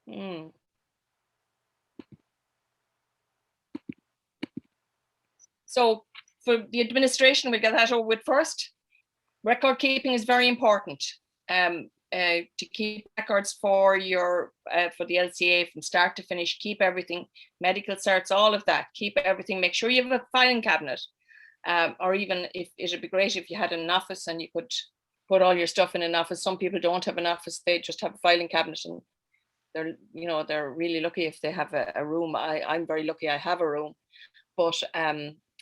Mm. So for the administration, we'll get that over with first. Record keeping is very important. To keep records for your for the LCA from start to finish, keep everything, medical certs, all of that, keep everything. Make sure you have a filing cabinet, or even if it'd be great if you had an office and you could put all your stuff in an office. Some people don't have an office; they just have a filing cabinet, and they're really lucky if they have a room. I'm very lucky; I have a room, but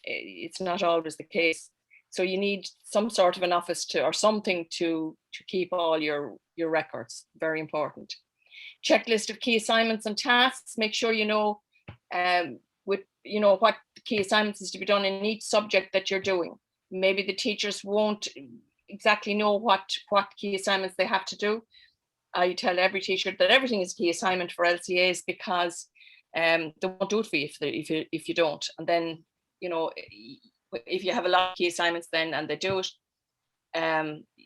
it's not always the case. So you need some sort of an office or something to keep all your records. Very important. Checklist of key assignments and tasks. Make sure you know what the key assignments is to be done in each subject that you're doing. Maybe the teachers won't exactly know what key assignments they have to do. I tell every teacher that everything is a key assignment for LCAs because they won't do it for you if you don't. And then if you have a lot of key assignments then and they do it,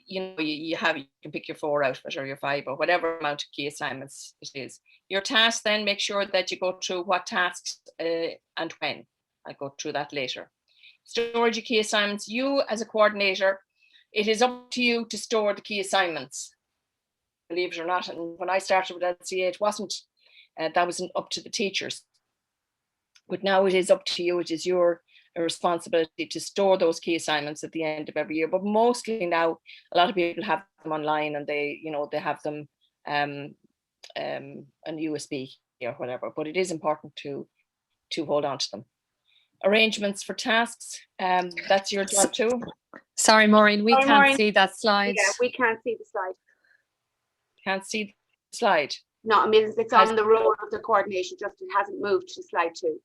you can pick your 4 out of it or your 5 or whatever amount of key assignments it is. Your tasks, then make sure that you go through what tasks and when. I'll go through that later. Storage of key assignments. You as a coordinator, it is up to you to store the key assignments, believe it or not. And when I started with LCA, it wasn't, that wasn't up to the teachers. But now it is up to you. It is your responsibility to store those key assignments at the end of every year. But mostly now, a lot of people have them online and they have them on USB or whatever. But it is important to hold on to them. Arrangements for tasks. That's your job too. Sorry, Maureen, we can't see that slide. Yeah, we can't see the slide. Can't see the slide. No, I mean it's on the role of the coordination, just it hasn't moved to slide 2.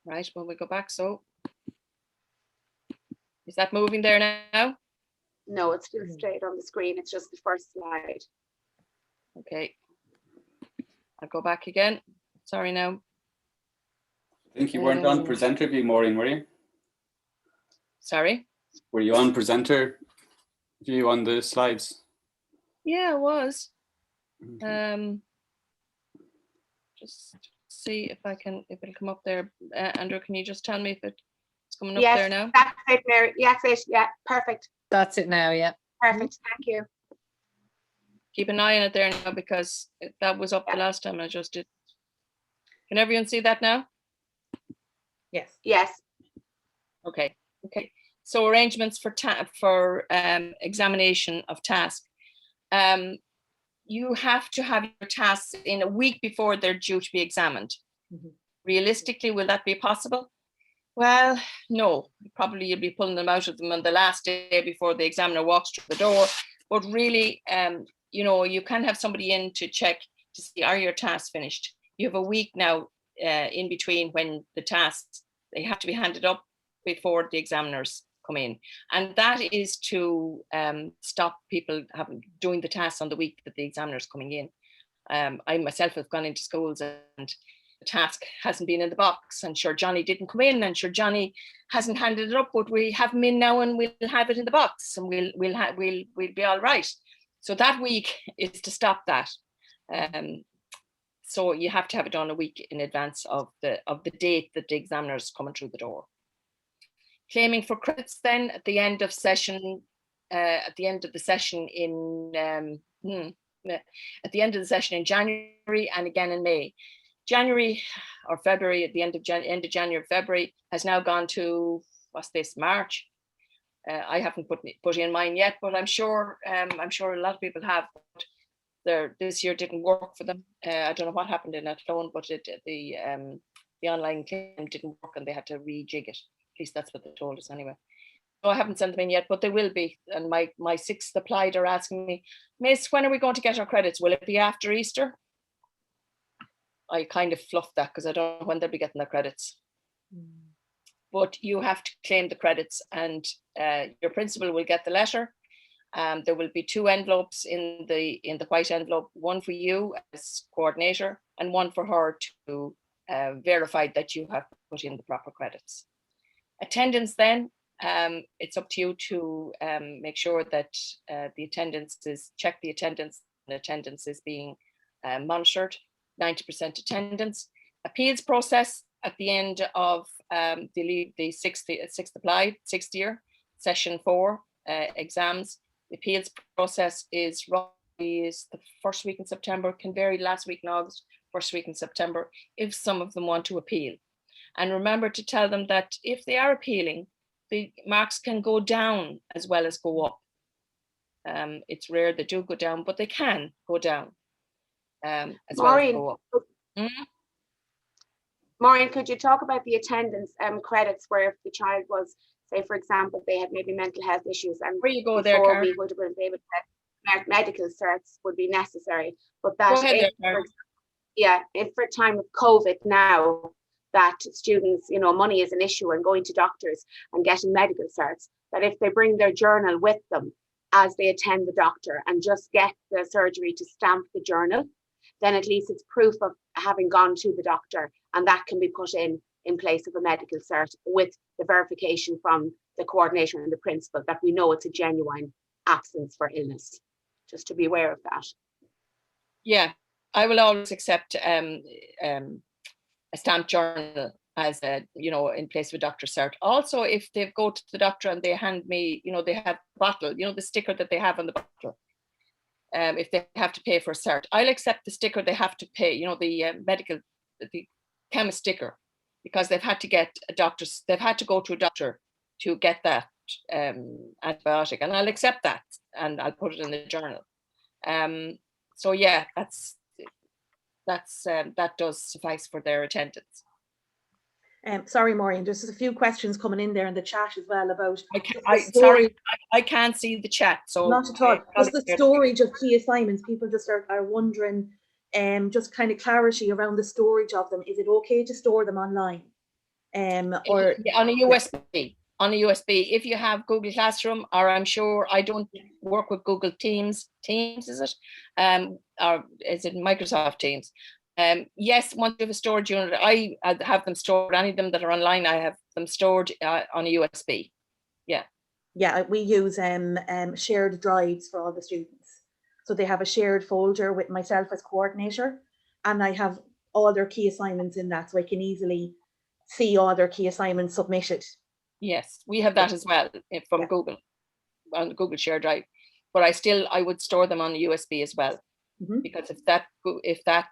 Right, when we go back, so is that moving there now? No, it's still straight on the screen. It's just the first slide. Okay, I'll go back again. Sorry now. I think you weren't on presenter view, Maureen, were you? Sorry? Were you on presenter view on the slides? Yeah, I was. Okay. Just see if it'll come up there. Andrew, can you just tell me if it's coming up there now? That's it, Mary. Yes, yeah, perfect. That's it now, yeah. Perfect, thank you. Keep an eye on it there now because that was up the last time I just did. Can everyone see that now? Yes. Yes. Okay. So arrangements for examination of task. You have to have your tasks in a week before they're due to be examined. Mm-hmm. Realistically, will that be possible? Well, no. Probably you'll be pulling them out of them on the last day before the examiner walks through the door. But really, you can have somebody in to check to see, are your tasks finished? You have a week now in between when the tasks, they have to be handed up before the examiners come in. And that is to stop people doing the tasks on the week that the examiner's coming in. I myself have gone into schools and the task hasn't been in the box, and sure Johnny didn't come in, and sure Johnny hasn't handed it up, but we have him in now and we'll have it in the box and we'll be all right. So that week is to stop that. So you have to have it done a week in advance of the date that the examiner is coming through the door. Claiming for credits then at the end of the session in January and again in May. January or February, at the end of January or February has now gone to, what's this, March? I haven't put in mine yet, but I'm sure a lot of people have. This year didn't work for them. I don't know what happened in Athlone, but the online claim didn't work and they had to rejig it. At least that's what they told us anyway. So I haven't sent them in yet, but they will be. And my 6th applied are asking me, Miss, when are we going to get our credits? Will it be after Easter? I kind of fluffed that because I don't know when they'll be getting their credits. But you have to claim the credits, and your principal will get the letter. There will be 2 envelopes in the white envelope, one for you as coordinator and one for her to verify that you have put in the proper credits. Attendance then, it's up to you to make sure that the attendance is, check the attendance, and attendance is being monitored, 90% attendance. Appeals process at the end of the sixth year, session 4 exams. The appeals process is the first week in September, can vary last week in August, first week in September, if some of them want to appeal. And remember to tell them that if they are appealing, the marks can go down as well as go up. It's rare they do go down, but they can go down as well as go up. Maureen, could you talk about the attendance credits where if the child was, say, for example, they had maybe mental health issues and where you go before there, Karen? we would have been able to medical certs would be necessary, but that Go ahead if for time of COVID now that students, you know, money is an issue and going to doctors and getting medical certs, that if they bring their journal with them as they attend the doctor and just get the surgery to stamp the journal, then at least it's proof of having gone to the doctor, and that can be put in place of a medical cert with the verification from the coordinator and the principal that we know it's a genuine absence for illness. Just to be aware of that. Yeah, I will always accept a stamped journal as a, you know, in place of a doctor cert. Also, if they go to the doctor and they hand me, you know, they have a bottle, you know, the sticker that they have on the bottle. If they have to pay for a cert, I'll accept the sticker they have to pay, you know, the the chemist sticker, because they've had to get a doctor's, they've had to go to a doctor to get that antibiotic, and I'll accept that and I'll put it in the journal. So yeah, that does suffice for their attendance. Sorry, Maureen, there's a few questions coming in there in the chat as well about. I can't see the chat, so not at all. Just the storage of key assignments. People just are wondering, just kind of clarity around the storage of them. Is it okay to store them online, or on a USB? Yeah. On a USB, if you have Google Classroom, or I'm sure I don't work with Google Teams. Teams, is it? Or is it Microsoft Teams? Yes, once you have a storage unit, I have them stored. Any of them that are online, I have them stored on a USB. Yeah. Yeah, we use shared drives for all the students. So they have a shared folder with myself as coordinator, and I have all their key assignments in that, so I can easily see all their key assignments submitted. Yes, we have that as well from Google, on the Google Share Drive. But I would store them on a USB as well, because if that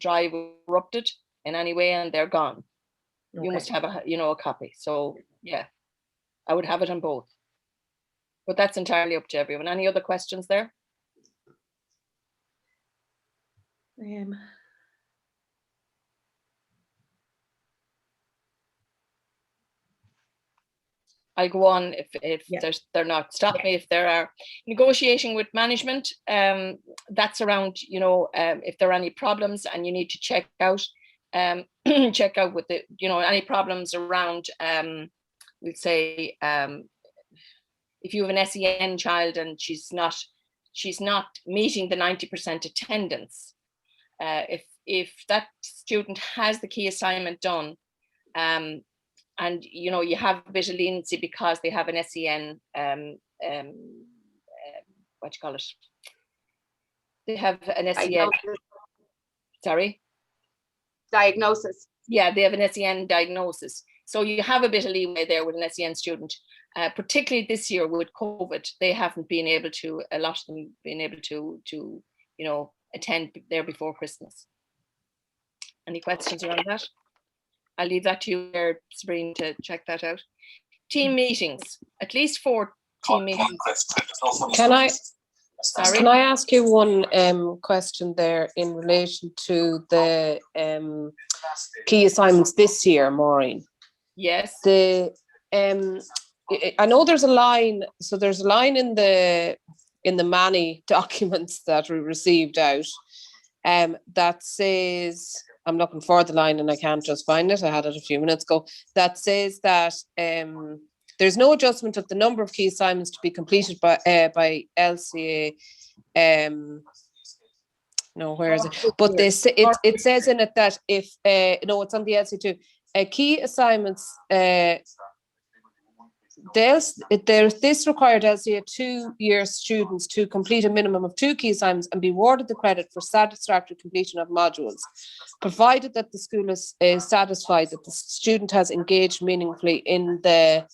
drive erupted in any way and they're gone, you must have a copy. So yeah, I would have it on both. But that's entirely up to everyone. Any other questions there? I'll go on if they're not. Stop me if there are. Negotiating with management, that's around, you know, if there are any problems and you need to check out with the, you know, any problems around, we'll say, if you have an SEN child and she's not meeting the 90% attendance, if that student has the key assignment done, and you know, you have a bit of leniency because they have an SEN, what do you call it? They have an SEN. Sorry. Diagnosis. Yeah, they have an SEN diagnosis. So you have a bit of leeway there with an SEN student. Particularly this year with COVID, they haven't been able to, a lot of them been able to you know, attend there before Christmas. Any questions around that? I'll leave that to you there, Sabrina, to check that out. Team meetings, at least 4 team meetings. Can I ask you one question there in relation to the key assignments this year, Maureen? Yes. I know there's a line. So there's a line in the many documents that we received out that says, I'm looking for the line and I can't just find it. I had it a few minutes ago. That says that there's no adjustment of the number of key assignments to be completed by LCA. No, where is it? But it says in it that if no, it's on the LCA too. Key assignments. this required LCA 2-year students to complete a minimum of 2 key assignments and be awarded the credit for satisfactory completion of modules, provided that the school is satisfied that the student has engaged meaningfully in the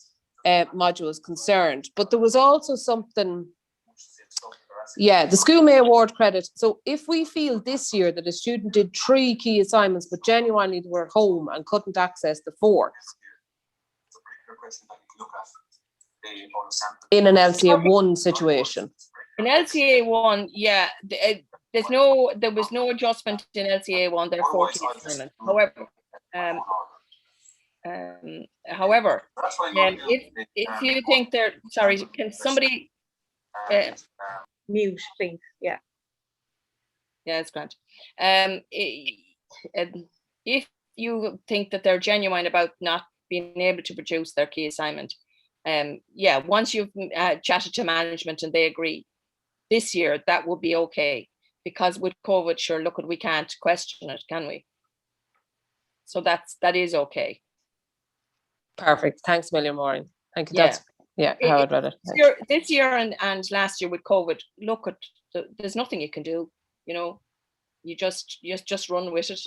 modules concerned. But there was also something, the school may award credit. So if we feel this year that a student did 3 key assignments, but genuinely they were at home and couldn't access the 4th, in an LCA 1 situation. In LCA 1, there was no adjustment in LCA 1. There are 4 key assignments. However, if you think sorry, can somebody Mute, please. Yeah. Yeah, it's grand. If you think that they're genuine about not being able to produce their key assignment, once you've chatted to management and they agree, this year that would be okay, because with COVID, sure, look, we can't question it, can we? So that is okay. Perfect. Thanks, William Maureen. Thank you. Yeah. That's how I'd read it. This year and last year with COVID, look, there's nothing you can do. You know, you just run with it.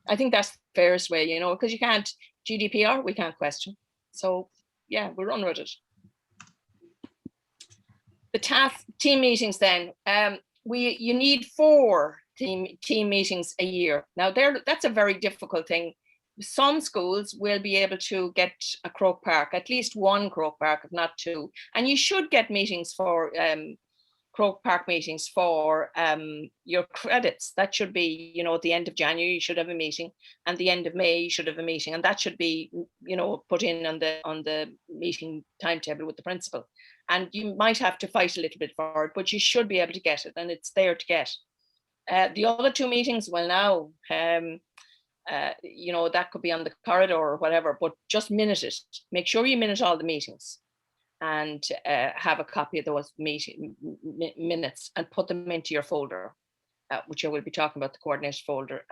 I think that's the fairest way, you know, because you can't GDPR, we can't question. So yeah, we'll run with it. The team meetings then, you need 4 team meetings a year. Now that's a very difficult thing. Some schools will be able to get a Croke Park, at least 1 Croke Park, if not 2. And you should get meetings for Croke Park meetings for your credits. That should be, you know, at the end of January, you should have a meeting, and the end of May, you should have a meeting. And that should be, you know, put in on the meeting timetable with the principal. And you might have to fight a little bit for it, but you should be able to get it, and it's there to get. The other 2 meetings, well, now, you know, that could be on the corridor or whatever, but just minute it. Make sure you minute all the meetings and have a copy of those meeting minutes and put them into your folder, which I will be talking about, the coordinated folder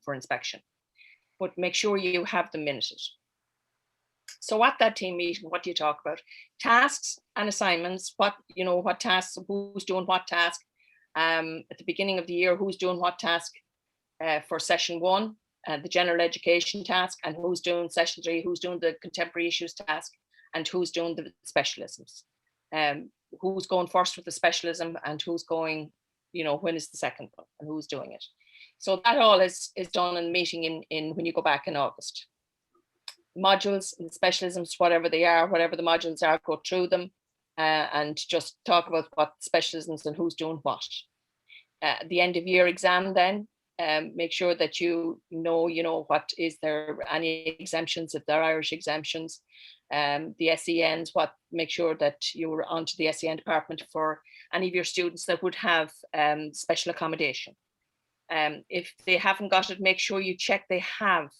for inspection. But make sure you have them minuted. So at that team meeting, what do you talk about? Tasks and assignments. What tasks? Who's doing what task? At the beginning of the year, who's doing what task for session 1? The general education task, and who's doing session 3, who's doing the contemporary issues task, and who's doing the specialisms. Who's going first with the specialism, and who's going, you know, when is the second one, and who's doing it. So that all is done in meeting in when you go back in August. Modules and specialisms, whatever they are, whatever the modules are, go through them and just talk about what specialisms and who's doing what. The end of year exam then, make sure that you know what is there any exemptions, if there are Irish exemptions, the SENs, make sure that you're onto the SEN department for any of your students that would have special accommodation. If they haven't got it, make sure you check they have,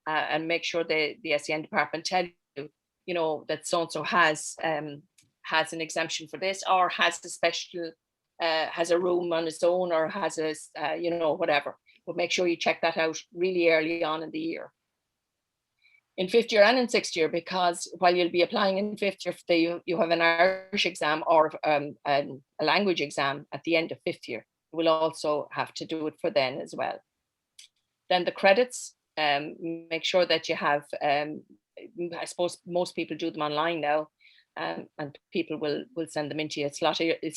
and make sure the SEN department tell you, you know, that so-and-so has an exemption for this, or has a special has a room on its own, or has a, you know, whatever. But make sure you check that out really early on in the year. In 5th year and in 6th year, because while you'll be applying in 5th year, you have an Irish exam or a language exam at the end of 5th year. You will also have to do it for then as well. Then the credits, make sure that you have, I suppose most people do them online now. And people will send them into you. It's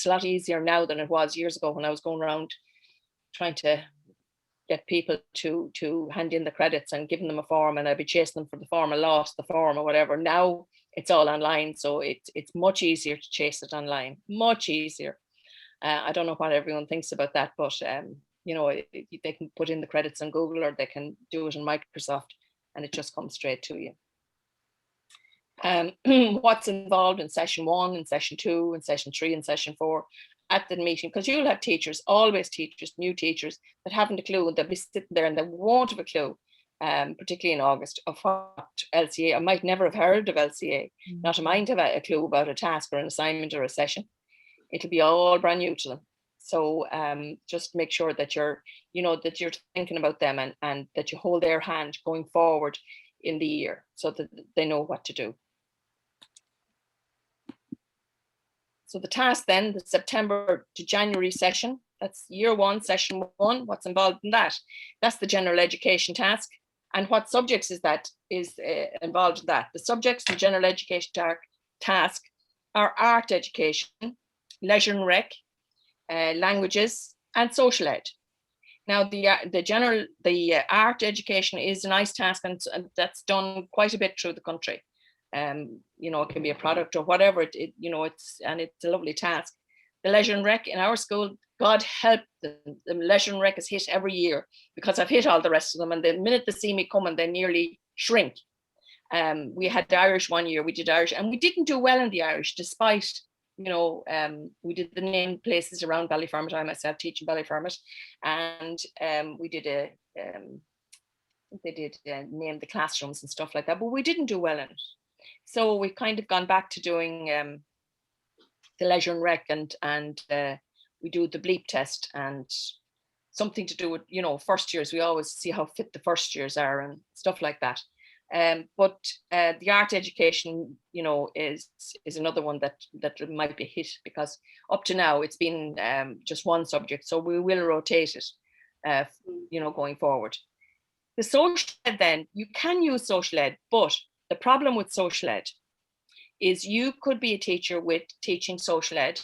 a lot easier now than it was years ago when I was going around trying to get people to hand in the credits and giving them a form, and I'd be chasing them for the form, I lost the form or whatever. Now it's all online, so it's much easier to chase it online, much easier. I don't know what everyone thinks about that, but you know, they can put in the credits on Google, or they can do it in Microsoft, and it just comes straight to you. What's involved in session 1 and session 2 and session 3 and session 4 at the meeting, because you'll have teachers, always teachers, new teachers that haven't a clue, and they'll be sitting there and they won't have a clue, particularly in August, of what LCA. I might never have heard of LCA, not a mind have a clue about a task or an assignment or a session. It'll be all brand new to them. So just make sure that you're thinking about them, and that you hold their hand going forward in the year, so that they know what to do. So the task then, the September to January session, that's year 1, session 1, what's involved in that? That's the general education task. And what subjects is involved in that? The subjects in general education task are art education, leisure and rec, languages, and social ed. Now, the art education is a nice task, and that's done quite a bit through the country. You know, it can be a product or whatever. You know, it's a lovely task. The leisure and rec in our school, God help them, the leisure and rec is hit every year, because I've hit all the rest of them, and the minute they see me coming, they nearly shrink. We had the Irish one year. We did Irish, and we didn't do well in the Irish, despite, you know, we did the named places around Ballyfermot. I myself teach in Ballyfermot, and we did they did name the classrooms and stuff like that, but we didn't do well in it. So we've kind of gone back to doing the leisure and rec, and we do the bleep test and something to do with, you know, first years. We always see how fit the first years are and stuff like that. But the art education, you know, is another one that might be hit, because up to now it's been just one subject, so we will rotate it, you know, going forward. The social ed, then, you can use social ed, but the problem with social ed is you could be a teacher with teaching social ed,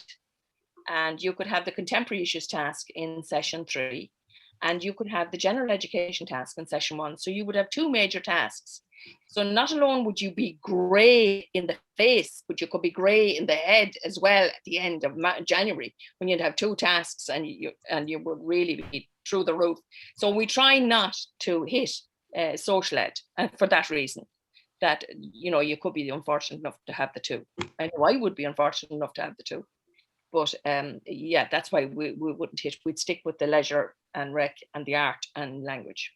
and you could have the contemporary issues task in session 3, and you could have the general education task in session 1. So you would have 2 major tasks. So not alone would you be grey in the face, but you could be grey in the head as well at the end of January, when you'd have 2 tasks, and you would really be through the roof. So we try not to hit social ed, and for that reason, that, you know, you could be unfortunate enough to have the 2. I know I would be unfortunate enough to have the 2. But yeah, that's why we wouldn't hit. We'd stick with the leisure and rec and the art and language.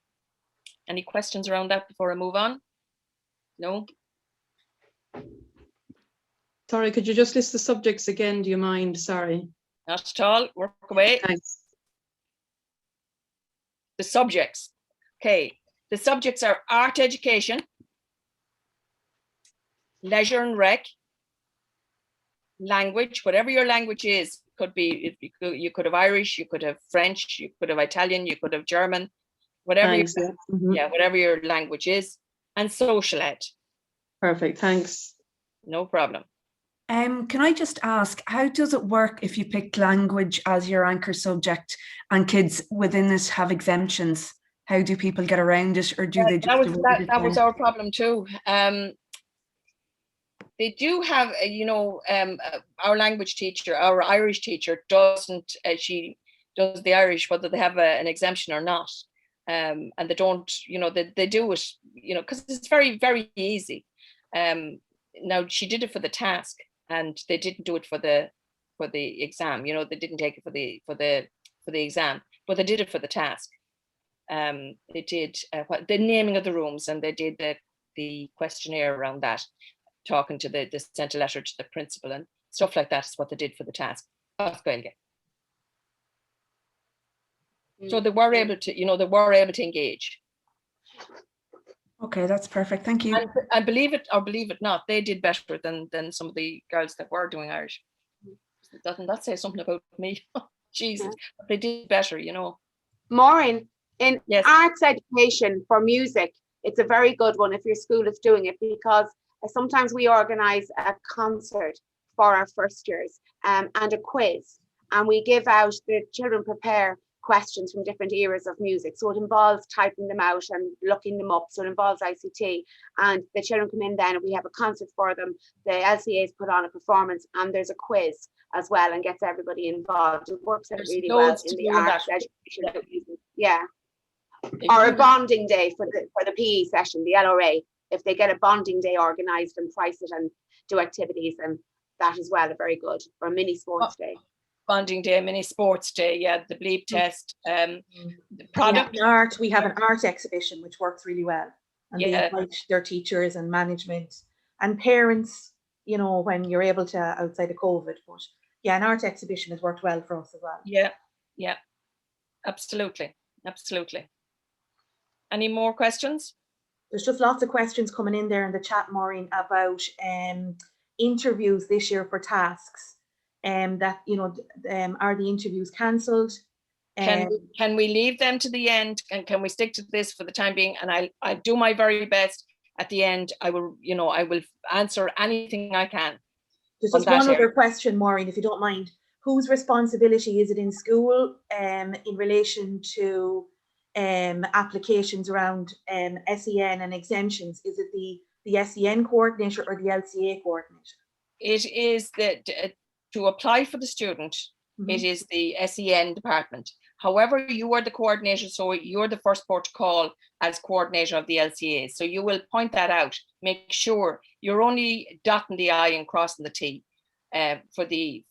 Any questions around that before I move on? No? Sorry, could you just list the subjects again? Do you mind? Sorry. Not at all. Work away. Thanks. The subjects. Okay. The subjects are art education, leisure and rec, language, whatever your language is. Could be, you could have Irish, you could have French, you could have Italian, you could have German, whatever. Thanks, Yeah, whatever your language is, and social ed. Perfect, thanks. No problem. Can I just ask, how does it work if you pick language as your anchor subject and kids within this have exemptions? How do people get around it, or do they just that was our problem too. They do have, you know, our language teacher, our Irish teacher doesn't, she does the Irish, whether they have an exemption or not. And they don't, you know, they do it, you know, because it's very, very easy. Now she did it for the task, and they didn't do it for the exam. You know, they didn't take it for the exam, but they did it for the task. They did the naming of the rooms, and they did the questionnaire around that, talking to they sent a letter to the principal and stuff like that is what they did for the task. So they were able to, you know, they were able to engage. Okay, that's perfect. Thank you. And believe it or believe it not, they did better than some of the girls that were doing Irish. Doesn't that say something about me? Jesus, but they did better, you know. Maureen, in Yes. arts education for music, it's a very good one if your school is doing it, because sometimes we organise a concert for our first years and a quiz, and we give out, the children prepare questions from different eras of music. So it involves typing them out and looking them up. So it involves ICT, and the children come in then and we have a concert for them. The LCAs put on a performance, and there's a quiz as well, and gets everybody involved. It works out really well in the arts education. Yeah. Or a bonding day for the PE session, the LRA, if they get a bonding day organised and price it and do activities, and that as well, are very good. Or a mini sports day. Bonding day, mini sports day, yeah, the bleep test, the product. We have an art exhibition which works really well, and they invite their teachers and management and parents, you know, when you're able to, outside of COVID. But yeah, an art exhibition has worked well for us as well. Yeah, absolutely. Any more questions? There's just lots of questions coming in there in the chat, Maureen, about interviews this year for tasks. that, you know, are the interviews cancelled? Can we leave them to the end, and can we stick to this for the time being? And I'll do my very best at the end. I will answer anything I can. There's on just that one area. other question, Maureen, if you don't mind. Whose responsibility is it in school in relation to applications around SEN and exemptions? Is it the SEN coordinator or the LCA coordinator? It is that to apply for the student, it is the SEN department. However, you are the coordinator, so you're the first port to call as coordinator of the LCA. So you will point that out. Make sure you're only dotting the I and crossing the T for the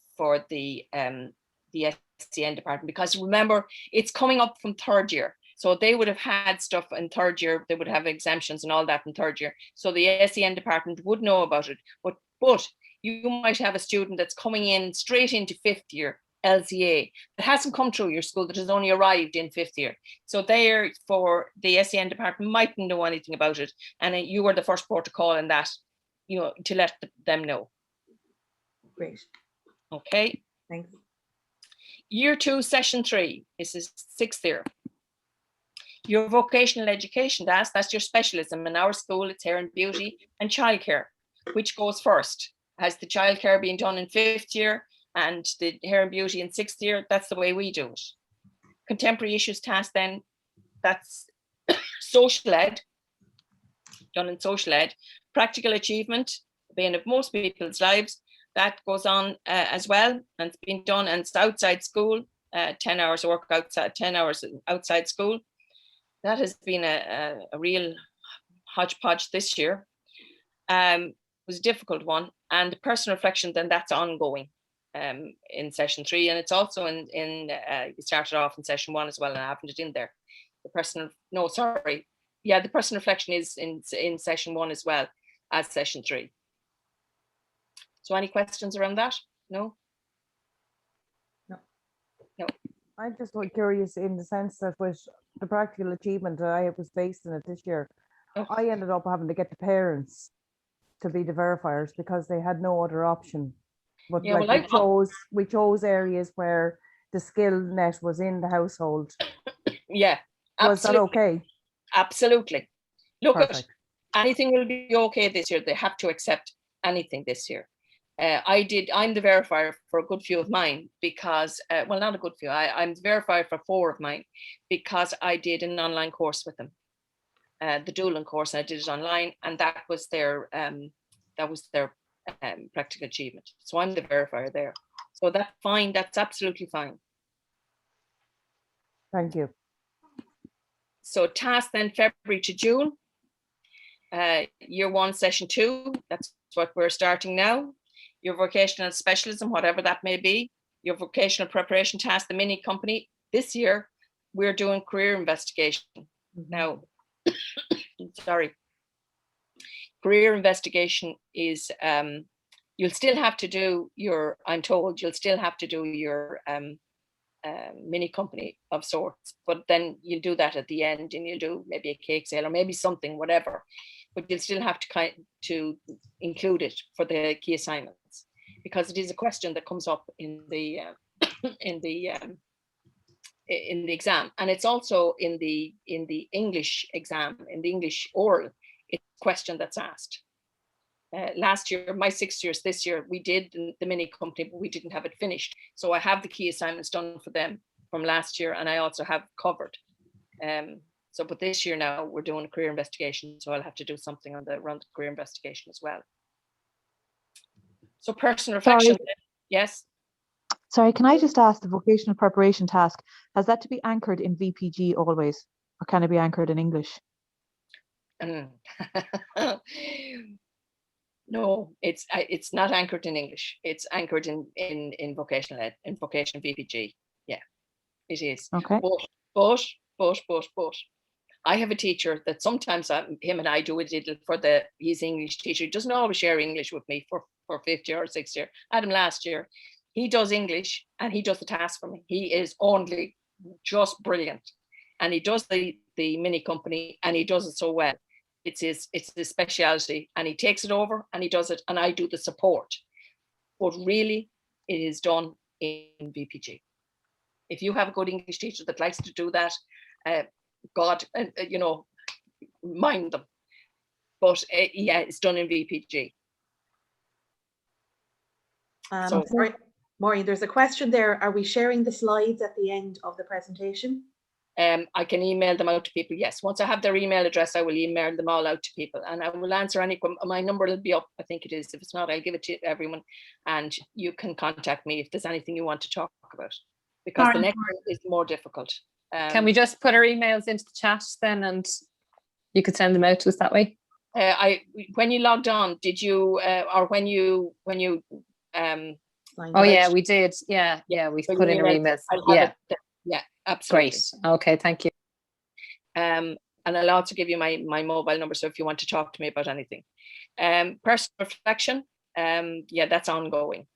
SEN department, because remember, it's coming up from third year. So they would have had stuff in third year. They would have exemptions and all that in third year. So the SEN department would know about it. But you might have a student that's coming in straight into fifth year LCA that hasn't come through your school, that has only arrived in fifth year. So therefore the SEN department mightn't know anything about it, and you are the first port to call in that, you know, to let them know. Great. Okay. Thanks. Year 2, session 3. This is sixth year. Your vocational education, that's your specialism. In our school, it's hair and beauty and childcare. Which goes first? Has the childcare been done in fifth year and the hair and beauty in sixth year? That's the way we do it. Contemporary issues task, then, that's social ed, done in social ed. Practical achievement, the bane of most people's lives, that goes on as well, and it's been done, and it's outside school, 10 hours of work outside, 10 hours outside school. That has been a real hodgepodge this year. It was a difficult one. And personal reflection, then, that's ongoing in session 3, and it's also in you started off in session 1 as well, and I haven't it in there. The personal reflection is in session 1 as well as session 3. So any questions around that? No. I'm just curious in the sense that with the practical achievement that I was based in it this year, I ended up having to get the parents to be the verifiers because they had no other option. But we chose areas where the skill net was in the household. Yeah. Was that okay? Absolutely. Look, anything will be okay this year. They have to accept anything this year. I'm the verifier for a good few of mine because, well, not a good few, I'm the verifier for 4 of mine because I did an online course with them, the Doolin course, and I did it online, and that was their practical achievement. So I'm the verifier there. So that's fine, that's absolutely fine. Thank you. So task then February to June, year 1, session 2, that's what we're starting now. Your vocational specialism, whatever that may be, your vocational preparation task, the mini company. This year, we're doing career investigation. Now, sorry. Career investigation is, you'll still have to do your, I'm told, you'll still have to do your mini company of sorts, but then you'll do that at the end and you'll do maybe a cake sale or maybe something, whatever. But you'll still have to include it for the key assignments, because it is a question that comes up in the exam, and it's also in the English exam, in the English oral. It's a question that's asked. Last year, my 6 years, this year, we did the mini company, but we didn't have it finished. So I have the key assignments done for them from last year, and I also have covered. But this year now we're doing a career investigation, so I'll have to do something around the career investigation as well. So personal reflection, yes. Sorry, can I just ask, the vocational preparation task, has that to be anchored in VPG always, or can it be anchored in English? No, it's not anchored in English. It's anchored in vocational ed, in vocational VPG. Yeah, it is. Okay. But I have a teacher that sometimes him and I do it he's English teacher. He doesn't always share English with me for 5th year or 6th year. I had him last year. He does English and he does the task for me. He is only just brilliant. And he does the mini company and he does it so well. It's his speciality, and he takes it over and he does it, and I do the support. But really, it is done in VPG. If you have a good English teacher that likes to do that, God, you know, mind them. But yeah, it's done in VPG. So, Maureen, there's a question there. Are we sharing the slides at the end of the presentation? I can email them out to people. Yes, once I have their email address, I will email them all out to people, and I will answer any. My number will be up. I think it is. If it's not, I'll give it to everyone, and you can contact me if there's anything you want to talk about, because the next one is more difficult. Can we just put our emails into the chat then, and you could send them out to us that way? When you logged on, did you, or when you oh yeah, we did. Yeah, we so put in our emails. Yeah. Yeah, absolutely. Great. Okay, thank you. And I'll also give you my mobile number, so if you want to talk to me about anything. Personal reflection, yeah, that's ongoing.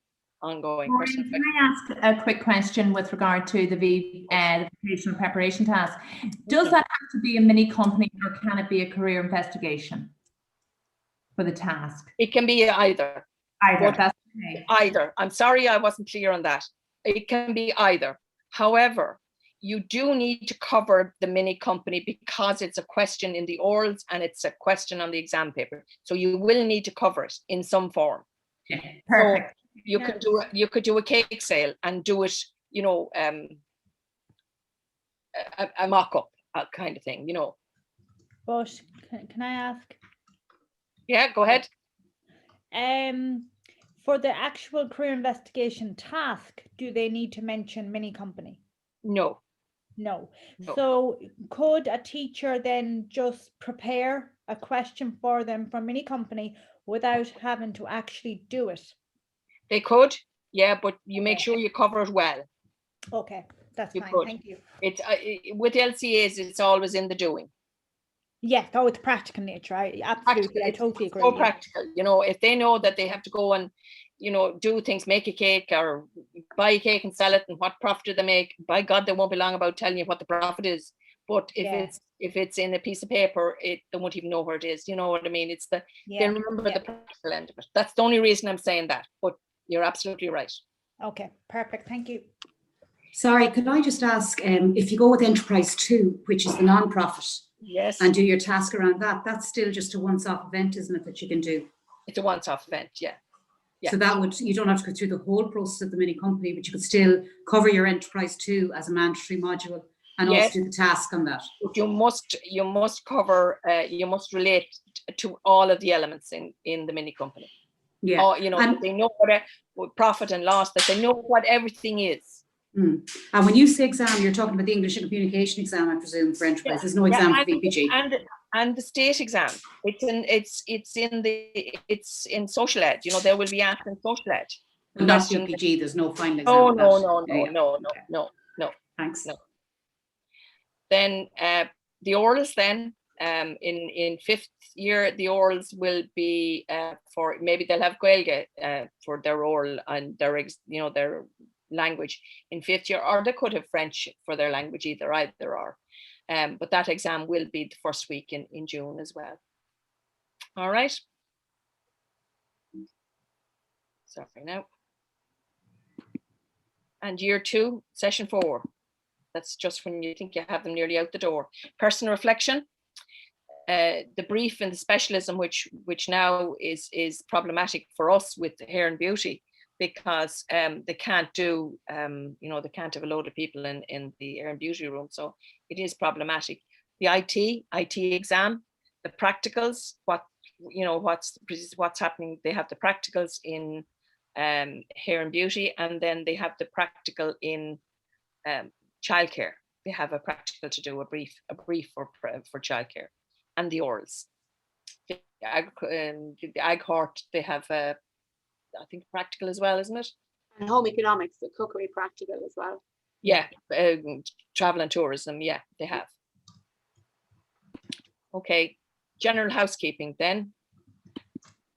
Maureen, can I ask a quick question with regard to the vocational preparation task? Does that have to be a mini company, or can it be a career investigation for the task? It can be either. That's okay. Either. I'm sorry I wasn't clear on that. It can be either. However, you do need to cover the mini company because it's a question in the orals and it's a question on the exam paper. So you will need to cover it in some form. Okay, perfect. So you can do it. You could do a cake sale and do it, you know, a mock-up kind of thing, you know. But can I ask? Yeah, go ahead. For the actual career investigation task, do they need to mention mini company? No. No. So could a teacher then just prepare a question for them for mini company without having to actually do it? They could, yeah, but you make sure you cover it well. Okay, that's fine. Could. Thank you. It's with LCAs, it's always in the doing. Yeah, it's practical nature. Absolutely, I totally agree. So practical, you know, if they know that they have to go and, you know, do things, make a cake or buy a cake and sell it, and what profit do they make? By God, they won't be long about telling you what the profit is. But if it's in a piece of paper, they won't even know where it is. You know what I mean? It's they remember the practical end of it. That's the only reason I'm saying that. But you're absolutely right. Okay, perfect. Thank you. Sorry, could I just ask, if you go with Enterprise 2, which is the non-profit, yes, and do your task around that, that's still just a once-off event, isn't it, that you can do? It's a once-off event, yeah. So that would, you don't have to go through the whole process of the mini company, but you could still cover your Enterprise 2 as a mandatory module and also do the task on that. But you must cover, you must relate to all of the elements in the mini company. Yeah. You know, they know what profit and loss, that they know what everything is. And when you say exam, you're talking about the English and Communication exam, I presume, for Enterprise. There's no exam for VPG. And the state exam. It's in social ed. You know, there will be asked in social ed. But not VPG. There's no final exam. Oh no. Thanks. No. Then the orals. Then in fifth year, the orals will be for, maybe they'll have Gaeilge for their oral and their their language in fifth year, or they could have French for their language, either or. But that exam will be the first week in June as well. All right. Sorry now. And year 2, session 4. That's just when you think you have them nearly out the door. Personal reflection. The brief and the specialism, which now is problematic for us with hair and beauty, because they can't do, they can't have a load of people in the hair and beauty room. So it is problematic. The IT exam, the practicals, what's happening. They have the practicals in hair and beauty, and then they have the practical in childcare. They have a practical to do, a brief for childcare, and the orals. The ag hort, they have I think practical as well, isn't it? And home economics, the cookery practical as well. Yeah, travel and tourism, yeah, they have. Okay, general housekeeping then.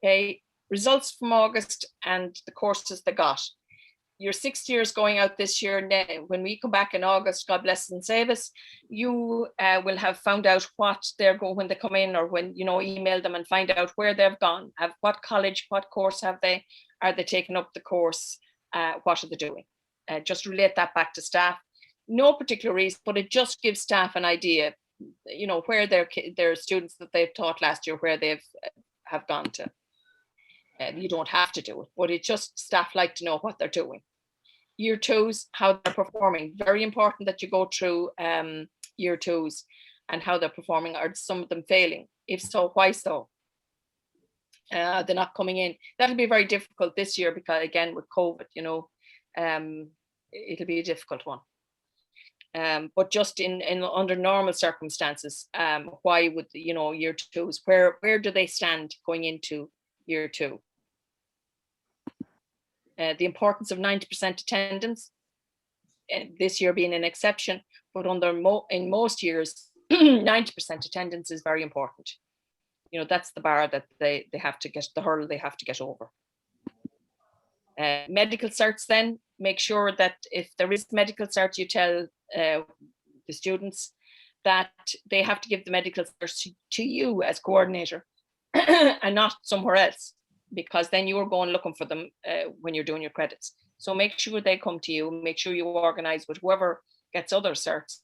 Okay, results from August and the courses they got. Your 6th years going out this year. When we come back in August, God bless and save us, you will have found out what they're going when they come in, or when, email them and find out where they've gone, what college, what course have they, are they taking up the course, what are they doing? Just relate that back to staff. No particular reason, but it just gives staff an idea, you know, where their students that they've taught last year, where they've have gone to. You don't have to do it, but it just, staff like to know what they're doing. Year twos, how they're performing. Very important that you go through year twos and how they're performing. Are some of them failing? If so, why so? They're not coming in. That'll be very difficult this year because, again, with COVID, you know, it'll be a difficult one. But just in under normal circumstances, why would, you know, year twos, where do they stand going into year two? The importance of 90% attendance, this year being an exception, but in most years, 90% attendance is very important. You know, that's the bar that they have to get, the hurdle they have to get over. Medical certs, then make sure that if there is medical certs, you tell the students that they have to give the medical certs to you as coordinator and not somewhere else, because then you are going looking for them when you're doing your credits. So make sure they come to you, make sure you organize with whoever gets other certs,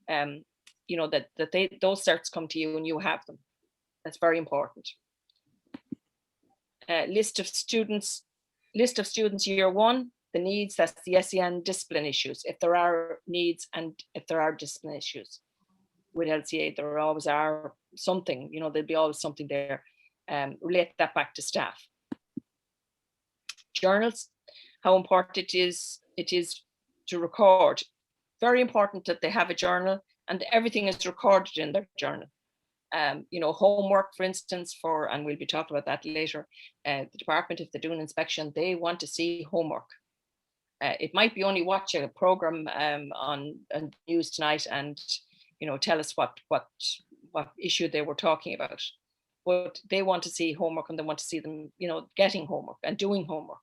you know, that those certs come to you and you have them. That's very important. List of students year one, the needs, that's the SEN discipline issues. If there are needs and if there are discipline issues with LCA, there always are something, you know, there'll be always something there. Relate that back to staff. Journals, how important it is to record. Very important that they have a journal and everything is recorded in their journal. You know, homework, for instance, and we'll be talking about that later, the department, if they do an inspection, they want to see homework. It might be only watch a program on news tonight and, you know, tell us what issue they were talking about. But they want to see homework and they want to see them, you know, getting homework and doing homework.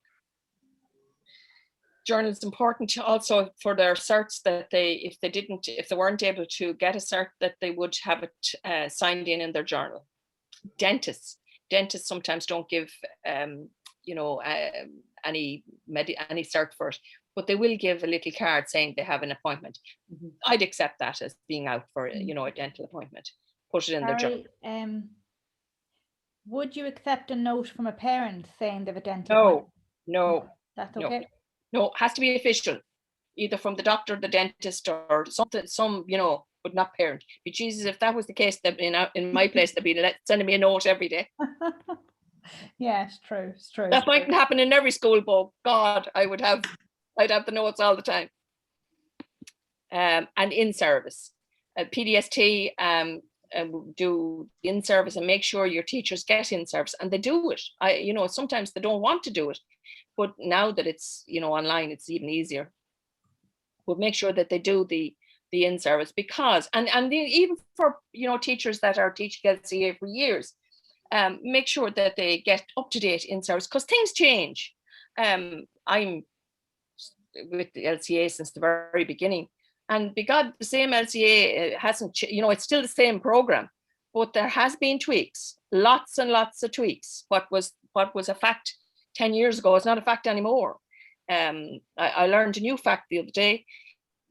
Journal is important also for their certs, that if they weren't able to get a cert, that they would have it signed in their journal. Dentists sometimes don't give you know, any cert for it, but they will give a little card saying they have an appointment. I'd accept that as being out for, you know, a dental appointment. Put it in their journal. Would you accept a note from a parent saying they have a dental appointment? No. That's okay. No, it has to be official, either from the doctor, the dentist, or something, you know, but not parent. But Jesus, if that was the case, that in my place, they'd be sending me a note every day. Yeah, it's true. It's true. That mightn't happen in every school, but God, I'd have the notes all the time. And in service, PDST do in service and make sure your teachers get in service, and they do it. You know, sometimes they don't want to do it. But now that it's, you know, online, it's even easier. But make sure that they do the in-service, because, and even for, you know, teachers that are teaching LCA for years, make sure that they get up-to-date in-service, because things change. I'm with the LCA since the very beginning, and because the same LCA hasn't, you know, it's still the same program, but there has been tweaks, lots and lots of tweaks. What was a fact 10 years ago is not a fact anymore. I learned a new fact the other day,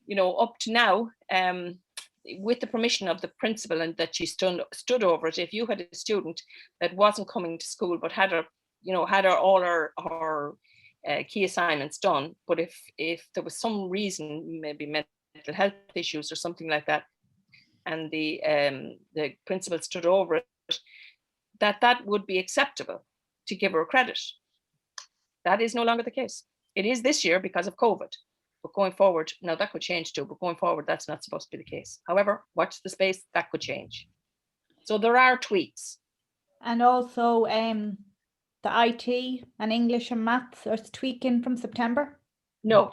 you know, up to now, with the permission of the principal, and that she stood over it, if you had a student that wasn't coming to school but had all her key assignments done, but if there was some reason, maybe mental health issues or something like that, and the principal stood over it, that would be acceptable to give her credit. That is no longer the case. It is this year because of COVID, but going forward, now that could change too, but going forward, that's not supposed to be the case. However, watch the space, that could change. So there are tweaks. And also the IT and English and maths are tweaking from September? No.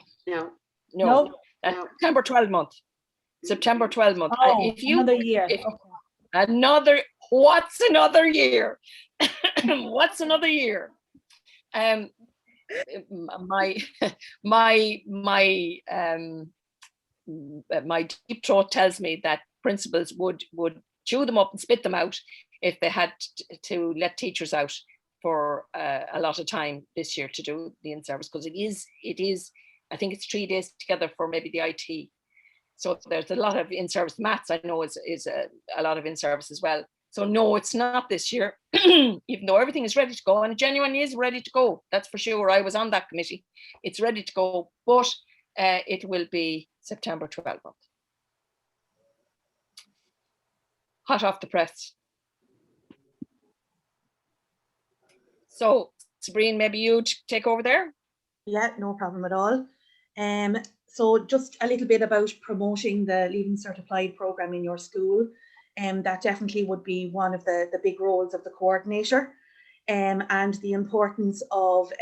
September 12 month. September 12 month. Oh, another year. What's another year? What's another year? My deep throat tells me that principals would chew them up and spit them out if they had to let teachers out a lot of time this year to do the in-service, because it is, I think it's 3 days together for maybe the IT. So there's a lot of in-service. Maths, I know, is a lot of in-service as well. So no, it's not this year, even though everything is ready to go, and it genuinely is ready to go. That's for sure. I was on that committee. It's ready to go, but it will be September 12th. Hot off the press. So Sabrine, maybe you take over there. Yeah, no problem at all. So just a little bit about promoting the Leaving Cert Applied program in your school. That definitely would be one of the big roles of the coordinator, and the importance of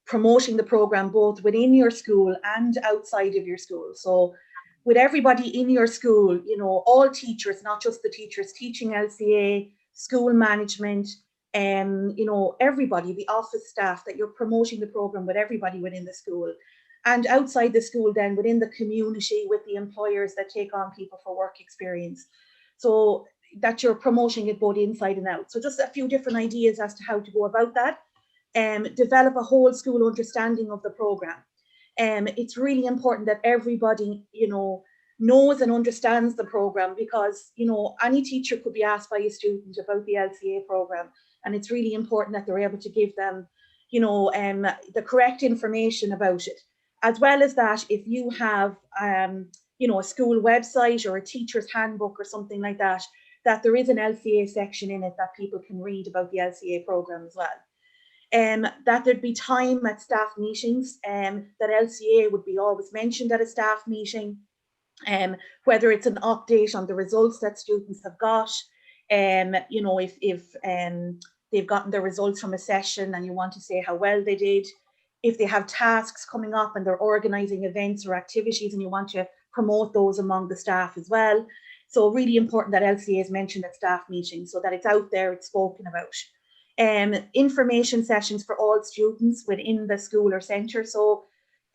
promoting the program both within your school and outside of your school. So with everybody in your school, you know, all teachers, not just the teachers teaching LCA, school management, you know, everybody, the office staff, that you're promoting the program with everybody within the school. And outside the school then within the community with the employers that take on people for work experience. So that you're promoting it both inside and out. So just a few different ideas as to how to go about that. Develop a whole school understanding of the program. It's really important that everybody, you know, knows and understands the program, because, you know, any teacher could be asked by a student about the LCA program, and it's really important that they're able to give them, you know, the correct information about it. As well as that, if you have, you know, a school website or a teacher's handbook or something like that, that there is an LCA section in it that people can read about the LCA program as well. That there'd be time at staff meetings, that LCA would be always mentioned at a staff meeting, whether it's an update on the results that students have got, you know, if they've gotten the results from a session and you want to say how well they did, if they have tasks coming up and they're organising events or activities and you want to promote those among the staff as well. So really important that LCA is mentioned at staff meetings so that it's out there, it's spoken about. Information sessions for all students within the school or centre. So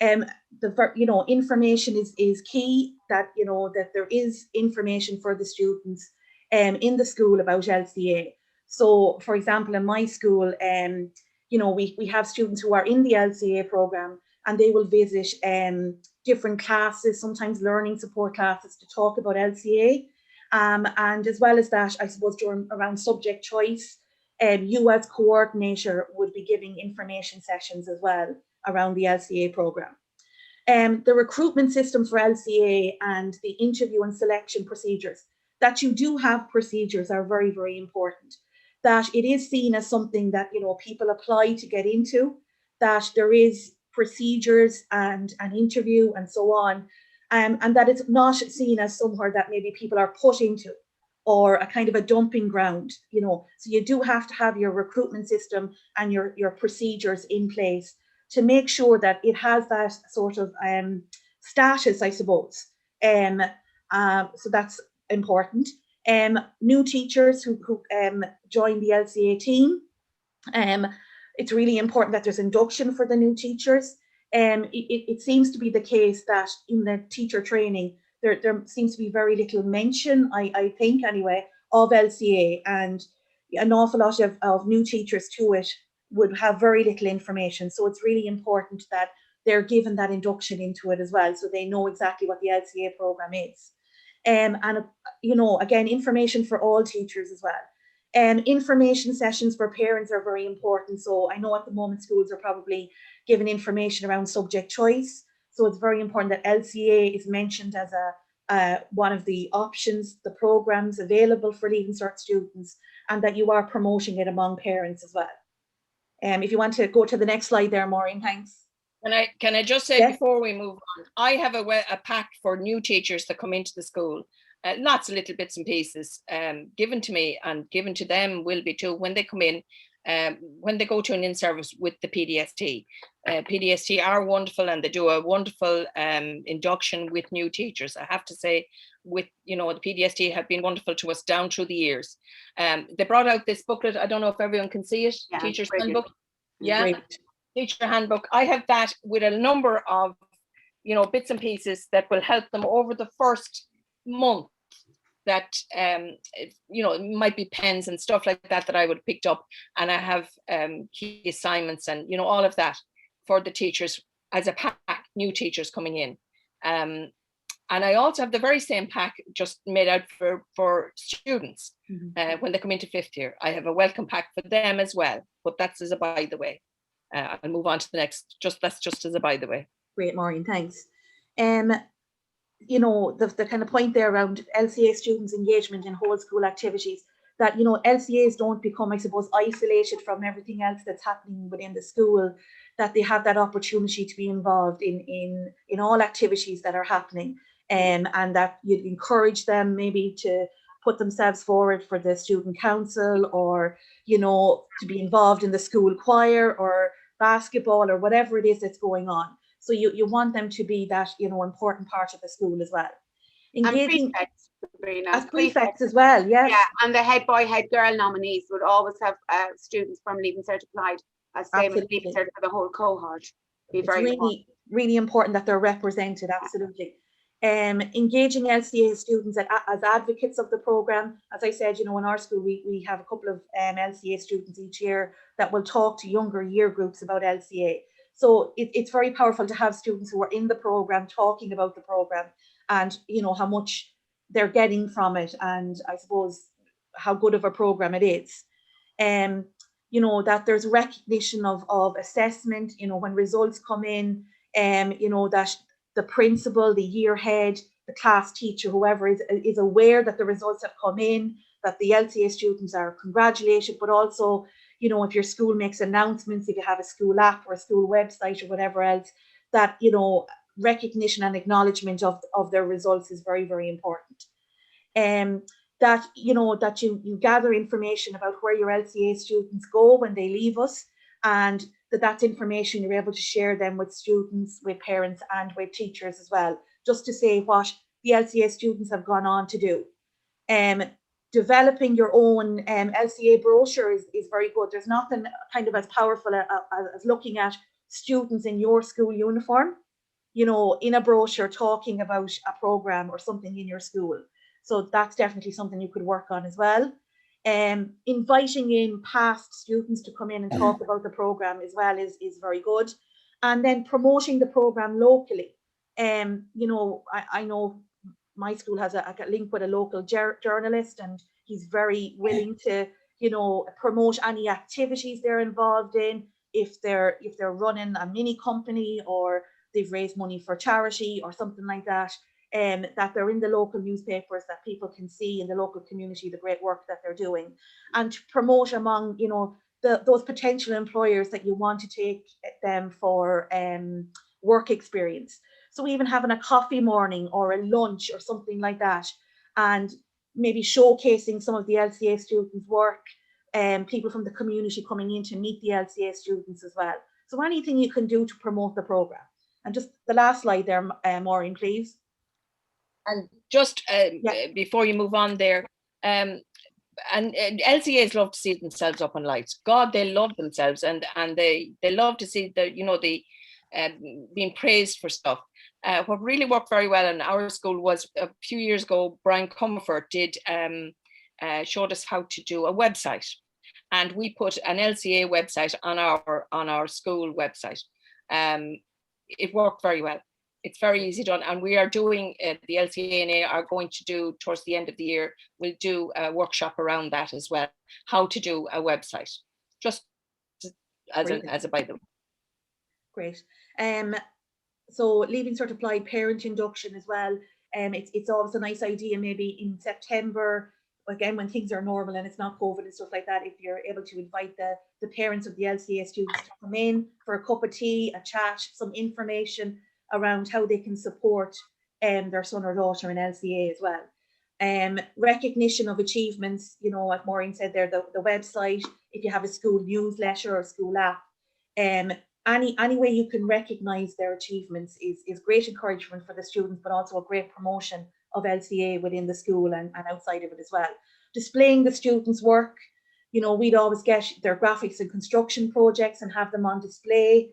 you know, information is key, that, you know, that there is information for the students in the school about LCA. So for example, in my school, you know, we have students who are in the LCA program and they will visit different classes, sometimes learning support classes, to talk about LCA. And as well as that, I suppose around subject choice, you as coordinator would be giving information sessions as well around the LCA program. The recruitment system for LCA and the interview and selection procedures, that you do have procedures, are very, very important. That it is seen as something that, you know, people apply to get into, that there is procedures and an interview and so on, and that it's not seen as somewhere that maybe people are put into, or a kind of a dumping ground, you know. So you do have to have your recruitment system and your procedures in place to make sure that it has that sort of status, I suppose. So that's important. New teachers who join the LCA team, it's really important that there's induction for the new teachers. It seems to be the case that in the teacher training, there seems to be very little mention, I think anyway, of LCA, and an awful lot of new teachers to it would have very little information. So it's really important that they're given that induction into it as well, so they know exactly what the LCA program is. And you know, again, information for all teachers as well. Information sessions for parents are very important. So I know at the moment schools are probably giving information around subject choice. So it's very important that LCA is mentioned as one of the options, the programs available for Leaving Cert students, and that you are promoting it among parents as well. If you want to go to the next slide there, Maureen, thanks. Can I just say, before we move on, I have a pack for new teachers that come into the school. Lots of little bits and pieces given to me, and given to them will be too when they come in, when they go to an in-service with the PDST. PDST are wonderful, and they do a wonderful induction with new teachers. I have to say, with, you know, the PDST have been wonderful to us down through the years. They brought out this booklet. I don't know if everyone can see it. Yeah, Teacher's Handbook. Yeah. Great. Teacher Handbook. I have that with a number of, you know, bits and pieces that will help them over the first month. that, you know, it might be pens and stuff like that that I would have picked up, and I have key assignments and, you know, all of that for the teachers as a pack, new teachers coming in. And I also have the very same pack just made out for students when they come into 5th year. I have a welcome pack for them as well, but that's as a by the way. I'll move on to the next, that's just as a by the way. Great, Maureen, thanks. You know, the kind of point there around LCA students' engagement in whole school activities, that, you know, LCAs don't become, I suppose, isolated from everything else that's happening within the school, that they have that opportunity to be involved in all activities that are happening, and that you'd encourage them maybe to put themselves forward for the student council, or, you know, to be involved in the school choir or basketball or whatever it is that's going on. So you want them to be that, you know, important part of the school as well. Engaging and prefects, Sabrina, as prefects as well, yes. Yeah, and the head boy, head girl nominees would always have students from Leaving Cert applied, as same as Leaving Cert for the whole cohort. Be very really, really important that they're represented, absolutely. Engaging LCA students as advocates of the programme. As I said, you know, in our school, we have a couple of LCA students each year that will talk to younger year groups about LCA. So it's very powerful to have students who are in the programme talking about the programme, and, you know, how much they're getting from it, and I suppose how good of a programme it is. You know, that there's recognition of assessment, you know, when results come in, you know, that the principal, the year head, the class teacher, whoever is aware that the results have come in, that the LCA students are congratulated, but also, you know, if your school makes announcements, if you have a school app or a school website or whatever else, that, you know, recognition and acknowledgement of their results is very, very important. That, you know, that you gather information about where your LCA students go when they leave us, and that's information you're able to share them with students, with parents, and with teachers as well, just to say what the LCA students have gone on to do. Developing your own LCA brochure is very good. There's nothing kind of as powerful as looking at students in your school uniform, you know, in a brochure talking about a program or something in your school. So that's definitely something you could work on as well. Inviting in past students to come in and talk about the program as well is very good. And then promoting the program locally. You know, I know my school has a link with a local journalist, and he's very willing to, you know, promote any activities they're involved in. If they're running a mini company, or they've raised money for charity or something like that, that they're in the local newspapers, that people can see in the local community the great work that they're doing, and to promote among, you know, those potential employers that you want to take them for work experience. So even having a coffee morning or a lunch or something like that, and maybe showcasing some of the LCA students' work, and people from the community coming in to meet the LCA students as well. So anything you can do to promote the program. And just the last slide there, Maureen, please. And just before you move on there, and LCAs love to see themselves up on lights. God, they love themselves, and they love to see the, you know, the being praised for stuff. What really worked very well in our school was a few years ago, Brian Comfort did showed us how to do a website, and we put an LCA website on our school website. It worked very well. It's very easy done, and we are doing the LCA are going to do towards the end of the year. We'll do a workshop around that as well, how to do a website, just as a by the way. Great. So Leaving Cert applied parent induction as well. It's always a nice idea, maybe in September, again, when things are normal and it's not COVID and stuff like that, if you're able to invite the parents of the LCA students to come in for a cup of tea, a chat, some information around how they can support their son or daughter in LCA as well. Recognition of achievements, you know, like Maureen said there, the website, if you have a school newsletter or school app, any way you can recognise their achievements is great encouragement for the students, but also a great promotion of LCA within the school and outside of it as well. Displaying the students' work, you know, we'd always get their graphics and construction projects and have them on display.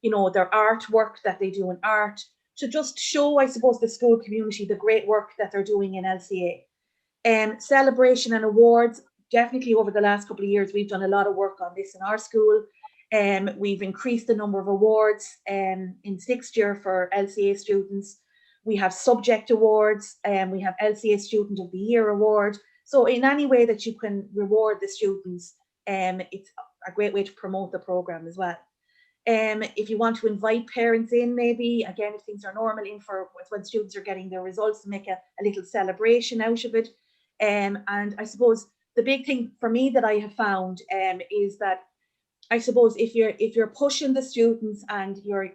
You know, their artwork that they do in art, to just show, I suppose, the school community the great work that they're doing in LCA. Celebration and awards, definitely over the last couple of years, we've done a lot of work on this in our school. We've increased the number of awards in 6th year for LCA students. We have subject awards, and we have LCA Student of the Year award. So in any way that you can reward the students, it's a great way to promote the program as well. If you want to invite parents in, maybe, again, if things are normal, in for when students are getting their results, make a little celebration out of it. And I suppose the big thing for me that I have found is that, I suppose, if you're pushing the students and you're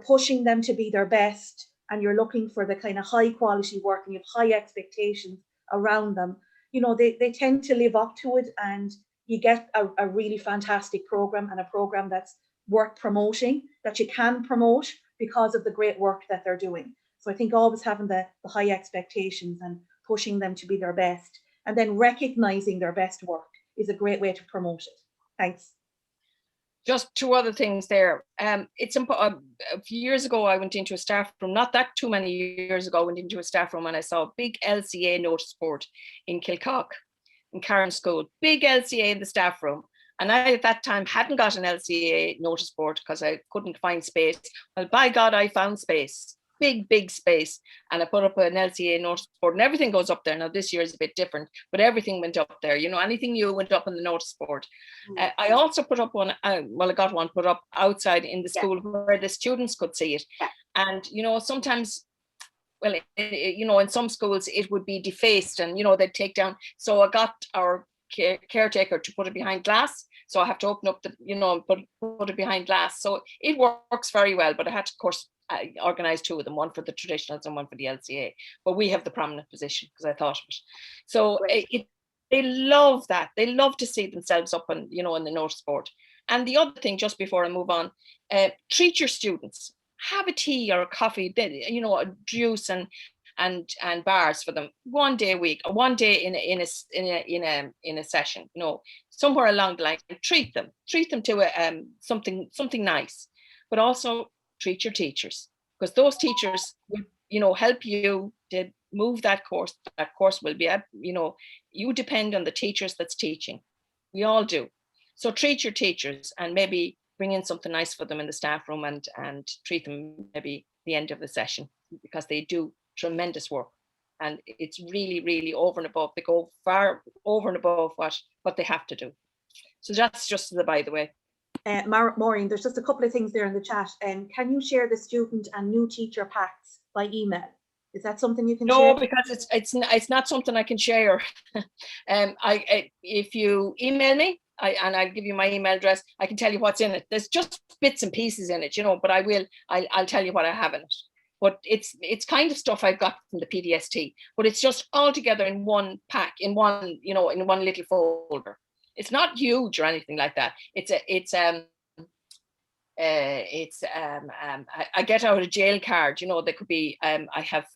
pushing them to be their best, and you're looking for the kind of high quality work and you have high expectations around them, you know, they tend to live up to it, and you get a really fantastic program, and a program that's worth promoting, that you can promote because of the great work that they're doing. So I think always having the high expectations and pushing them to be their best, and then recognizing their best work, is a great way to promote it. Thanks. Just 2 other things there. It's a few years ago, I went into a staff room, not that too many years ago, I went into a staff room and I saw a big LCA notice board in Kilcock, in Karen School, big LCA in the staff room. And I, at that time, hadn't got an LCA notice board because I couldn't find space. Well, by God, I found space, big space. And I put up an LCA notice board, and everything goes up there. Now, this year is a bit different, but everything went up there. You know, anything new went up on the notice board. I also put up one, well, I got one put up outside in the school where the students could see it. And, you know, sometimes, well, you know, in some schools it would be defaced and, you know, they'd take down. So I got our caretaker to put it behind glass. So I have to open up the, you know, put it behind glass. So it works very well, but I had to, of course, organize 2 of them, one for the traditionals and one for the LCA. But we have the prominent position because I thought of it. So they love that. They love to see themselves up on, you know, on the notice board. And the other thing, just before I move on, treat your students. Have a tea or a coffee, you know, a juice and bars for them 1 day a week, or 1 day in a session, you know, somewhere along the line. Treat them to something nice, but also treat your teachers, because those teachers will, you know, help you to move that course. That course will be, you know, you depend on the teachers that's teaching. We all do. So treat your teachers, and maybe bring in something nice for them in the staff room, and treat them maybe the end of the session, because they do tremendous work, and it's really over and above. They go far over and above what they have to do. So that's just the by the way. Maureen, there's just a couple of things there in the chat. Can you share the student and new teacher packs by email? Is that something you can share? No, because it's not something I can share. If you email me, and I'll give you my email address, I can tell you what's in it. There's just bits and pieces in it, you know, but I'll tell you what I have in it. But it's kind of stuff I've got from the PDST, but it's just all together in one pack, in one, you know, in one little folder. It's not huge or anything like that. I get out a jail card, you know. There could be I have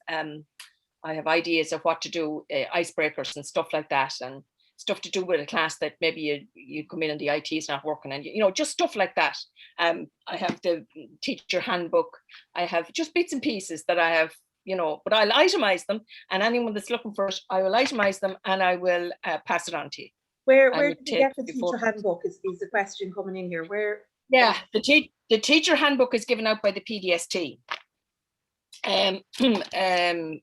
ideas of what to do, icebreakers and stuff like that, and stuff to do with a class that maybe you come in and the IT is not working, and you know, just stuff like that. I have the teacher handbook. I have just bits and pieces that I have, you know, but I'll itemize them, and anyone that's looking for it, I will itemize them and I will pass it on to you. Where did you get the teacher handbook is the question coming in here. Where? Yeah, the teacher handbook is given out by the PDST. I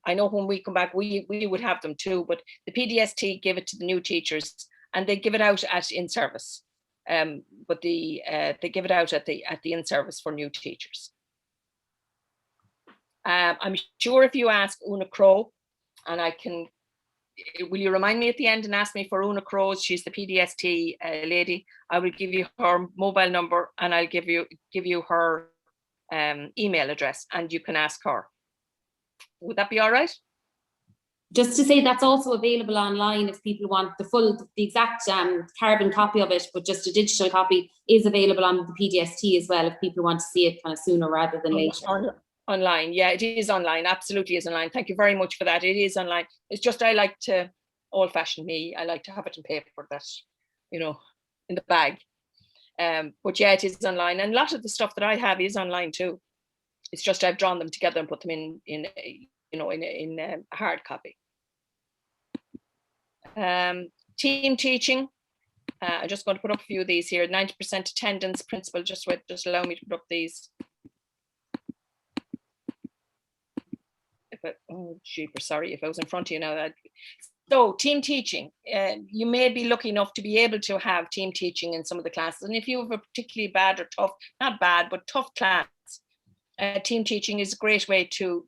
know when we come back, we would have them too, but the PDST give it to the new teachers, and they give it out at in-service. But they give it out at the in-service for new teachers. I'm sure if you ask Una Crow, and will you remind me at the end and ask me for Una Crow? She's the PDST lady. I will give you her mobile number, and I'll give you her email address, and you can ask her. Would that be all right? Just to say, that's also available online if people want the exact carbon copy of it, but just a digital copy is available on the PDST as well if people want to see it kind of sooner rather than later. Online, yeah, it is online, absolutely is online. Thank you very much for that. It is online. It's just I like to, old-fashioned me, I like to have it in paper, that, you know, in the bag. But yeah, it is online, and a lot of the stuff that I have is online too. It's just I've drawn them together and put them in a hard copy. Team teaching. I'm just going to put up a few of these here. 90% attendance principle. Just allow me to put up these. Sorry, if I was in front of you now. So team teaching, you may be lucky enough to be able to have team teaching in some of the classes. And if you have a particularly bad or tough, not bad, but tough class, team teaching is a great way to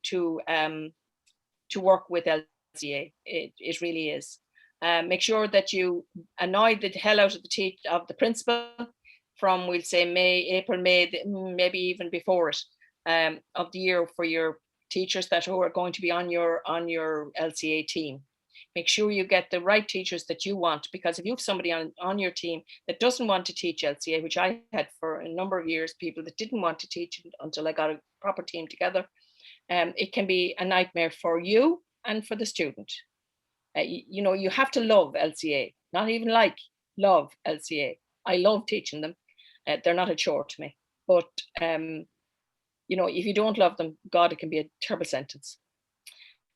work with LCA. It really is. Make sure that you annoy the hell out of the principal from, we'll say, April, May, maybe even before it, of the year, for your teachers who are going to be on your LCA team. Make sure you get the right teachers that you want, because if you have somebody on your team that doesn't want to teach LCA, which I had for a number of years, people that didn't want to teach until I got a proper team together, it can be a nightmare for you and for the student. You have to love LCA, not even love LCA. I love teaching them. They're not a chore to me, but if you don't love them, God, it can be a terrible sentence.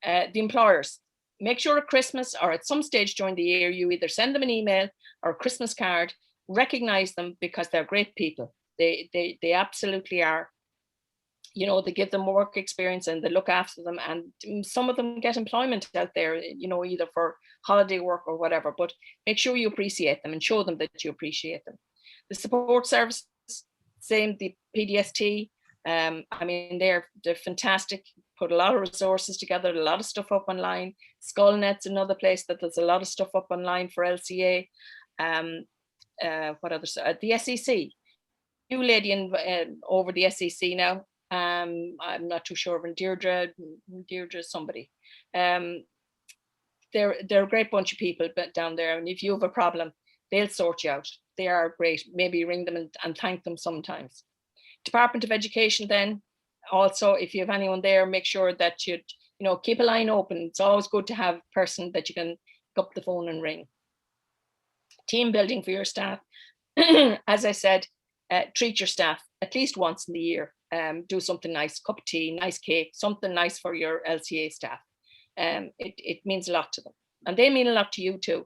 The employers, make sure at Christmas or at some stage during the year, you either send them an email or a Christmas card, recognize them, because they're great people. They absolutely are. They give them work experience and they look after them, and some of them get employment out there, either for holiday work or whatever, but make sure you appreciate them and show them that you appreciate them. The support services, same, the PDST, they're fantastic, put a lot of resources together, a lot of stuff up online. Skullnet's another place that there's a lot of stuff up online for LCA. What others? The SEC, new lady over the SEC now. I'm not too sure of Deirdre somebody. They're a great bunch of people down there, and if you have a problem, they'll sort you out. They are great. Maybe ring them and thank them sometimes. Department of Education, then also, if you have anyone there, make sure that you keep a line open. It's always good to have a person that you can pick up the phone and ring. Team building for your staff. As I said, treat your staff at least once in the year. Do something nice, cup of tea, nice cake, something nice for your LCA staff. It means a lot to them, and they mean a lot to you too.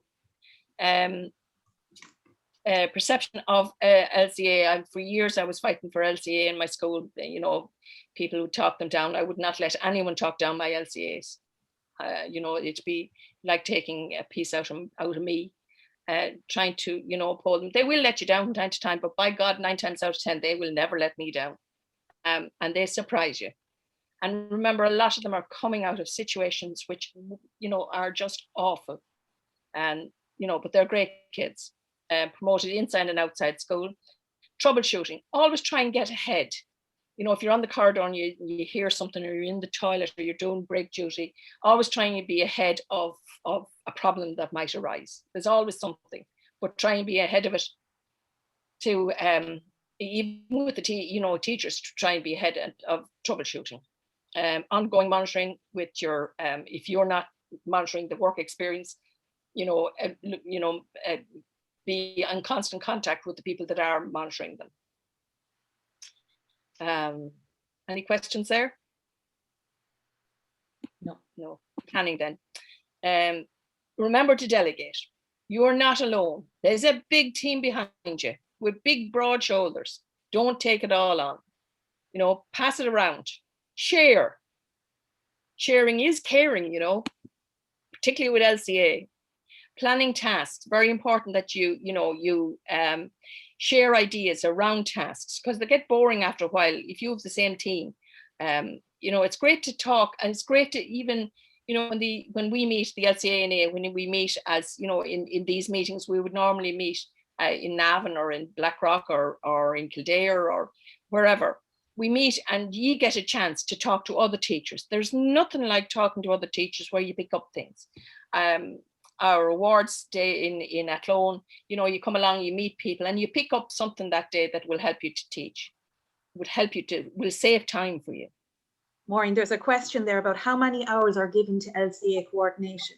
Perception of LCA. For years I was fighting for LCA in my school. People would talk them down. I would not let anyone talk down my LCAs. It'd be like taking a piece out of me, trying to uphold them. They will let you down from time to time, but by God, 9 times out of 10 they will never let me down. And they surprise you. And remember, a lot of them are coming out of situations which are just awful, and but they're great kids. Promoted inside and outside school. Troubleshooting, always try and get ahead. If you're on the corridor and you hear something, or you're in the toilet, or you're doing break duty, always trying to be ahead of a problem that might arise. There's always something, but try and be ahead of it. To even with the teachers, to try and be ahead of troubleshooting. Ongoing monitoring with your if you're not monitoring the work experience, be in constant contact with the people that are monitoring them. Any questions there? No. Planning then. Remember to delegate. You're not alone. There's a big team behind you with big, broad shoulders. Don't take it all on. Pass it around. Share. Sharing is caring, particularly with LCA. Planning tasks, very important that you share ideas around tasks, because they get boring after a while if you have the same team. It's great to talk, and it's great to even, when we meet the LCA, when we meet as, in these meetings, we would normally meet in Navan or in Blackrock or in Kildare or wherever. We meet and you get a chance to talk to other teachers. There's nothing like talking to other teachers where you pick up things. Our awards day in Athlone, you come along, you meet people, and you pick up something that day that will help you to teach, will save time for you. Maureen, there's a question there about how many hours are given to LCA coordination.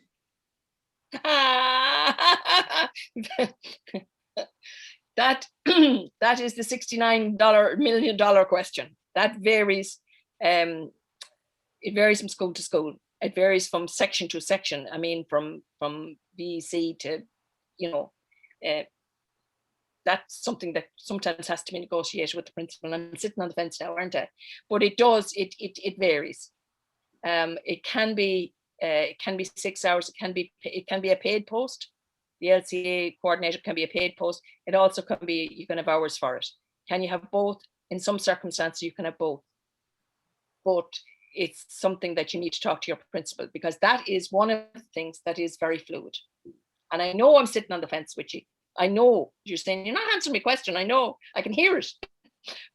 That is the $69 million question. That varies It varies from school to school. It varies from section to section. I mean, from BEC to, that's something that sometimes has to be negotiated with the principal. I'm sitting on the fence now, aren't I? But it does, it varies. It can be 6 hours. It can be a paid post. The LCA coordinator can be a paid post. It also can be, you can have hours for it. Can you have both? In some circumstances, you can have both. But it's something that you need to talk to your principal, because that is one of the things that is very fluid. And I know I'm sitting on the fence with you. I know you're saying, you're not answering my question. I know, I can hear it.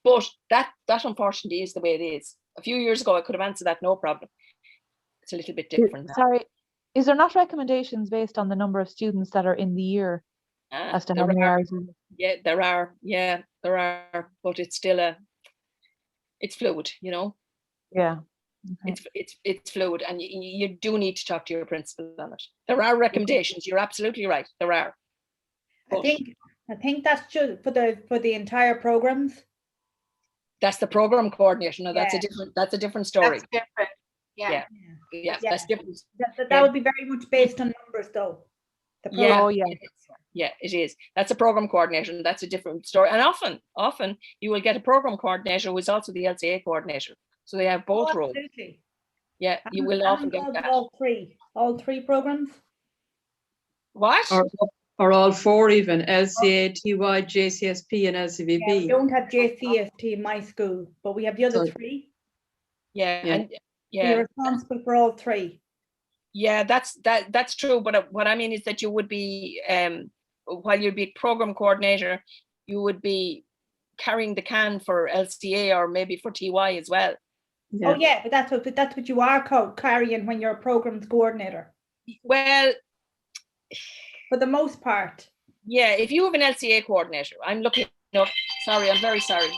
But that unfortunately is the way it is. A few years ago, I could have answered that no problem. It's a little bit different now. Sorry, is there not recommendations based on the number of students that are in the year as to how many hours? Yeah, there are. Yeah, there are. But it's still it's fluid, Yeah. Okay. It's fluid, and you do need to talk to your principal on it. There are recommendations. You're absolutely right. There are. I think that's just for the entire programs. That's the program coordinator. No, that's a different story. That's different. Yeah. That's different. That would be very much based on numbers, though. Yeah, it is. That's a program coordinator, and that's a different story. And often you will get a program coordinator who is also the LCA coordinator. So they have both roles. Absolutely. Yeah, you will often get that. All three programs. What? Or all four even, LCA, TY, JCSP and LCVB. Yeah, we don't have JCST in my school, but we have the other three. And you're responsible for all three. Yeah, that's true. But what I mean is that you would be, while you'd be program coordinator, you would be carrying the can for LCA or maybe for TY as well. Yeah. Oh yeah, but that's what you are carrying when you're a programs coordinator. Well, for the most part. Yeah, if you have an LCA coordinator, I'm looking up. Sorry, I'm very sorry.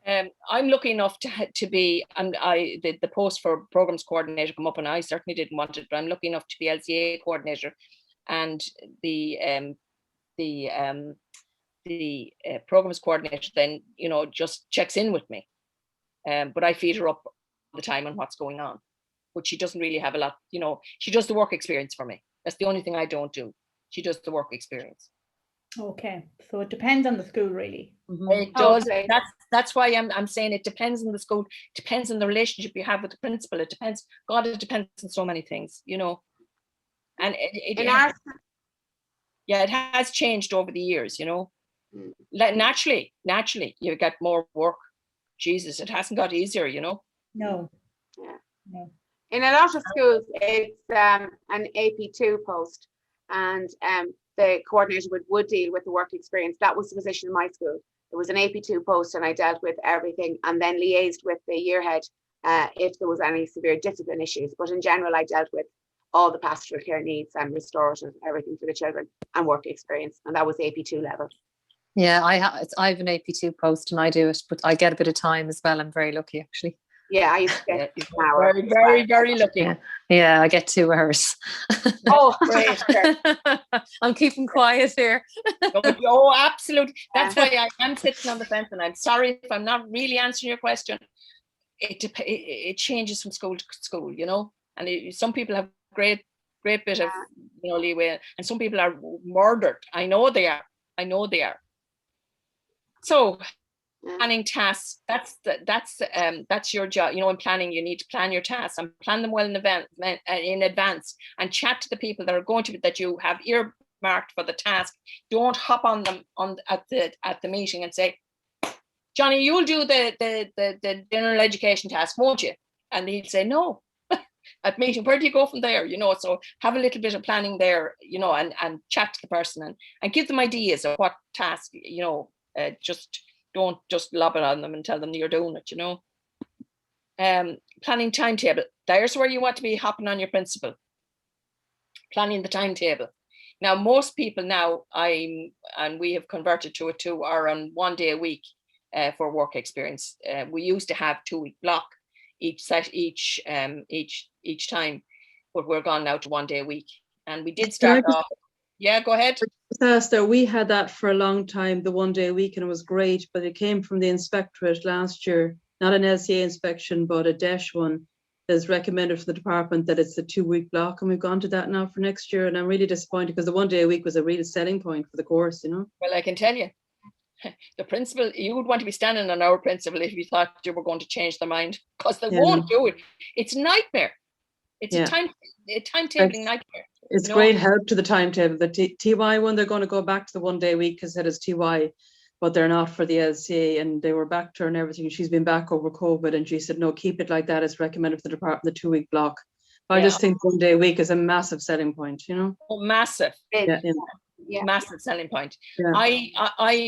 I'm lucky enough to be, and the post for programs coordinator come up, and I certainly didn't want it, but I'm lucky enough to be LCA coordinator, and the programs coordinator then just checks in with me, but I feed her up all the time on what's going on. But she doesn't really have a lot, she does the work experience for me. That's the only thing I don't do. She does the work experience. Okay, so it depends on the school, really. It does. Okay. That's why I'm saying it depends on the school, depends on the relationship you have with the principal. It depends. God, it depends on so many things, And it has changed over the years, Naturally, you get more work. Jesus, it hasn't got easier, No. Yeah. No. In a lot of schools, it's an AP2 post, and the coordinator would deal with the work experience. That was the position in my school. It was an AP2 post, and I dealt with everything, and then liaised with the year head if there was any severe discipline issues. But in general, I dealt with all the pastoral care needs and restorative, everything for the children, and work experience, and that was AP2 level. Yeah, I have an AP2 post, and I do it, but I get a bit of time as well. I'm very lucky, actually. Yeah, I used to get an hour. Very, very, very lucky. Yeah, I get 2 hours. Oh, great. I'm keeping quiet here. Oh, absolutely. That's why I am sitting on the fence, and I'm sorry if I'm not really answering your question. It changes from school to school, and some people have great bit of leeway, and some people are murdered. I know they are. So planning tasks, that's your job. In planning, you need to plan your tasks and plan them well in advance, and chat to the people that are going to be, that you have earmarked for the task. Don't hop on them at the meeting and say, Johnny, you'll do the general education task, won't you? And he'll say no. At meeting, where do you go from there? So have a little bit of planning there, and chat to the person and give them ideas of what task, just don't just lob it on them and tell them you're doing it, Planning timetable. There's where you want to be hopping on your principal. Planning the timetable. Now, most people now, and we have converted to it too, are on 1 day a week for work experience. We used to have 2-week block each time, but we're gone now to 1 day a week. And we did start off. Yeah, go ahead. Disaster. We had that for a long time, the 1 day a week, and it was great, but it came from the inspectorate last year, not an LCA inspection, but a DESH one that's recommended for the department that it's a 2-week block, and we've gone to that now for next year, and I'm really disappointed because the 1 day a week was a real selling point for the course, you know. Well, I can tell you, the principal, you would want to be standing on our principal if you thought you were going to change their mind, because they won't do it. It's a nightmare. It's a timetabling nightmare. It's great help to the timetable. The TY one, they're going to go back to the 1 day a week because it is TY, but they're not for the LCA, and they were back to her and everything. She's been back over COVID, and she said, no, keep it like that. It's recommended for the department, the 2-week block. But I just think 1 day a week is a massive selling point, you know? Oh, massive. Massive selling point. We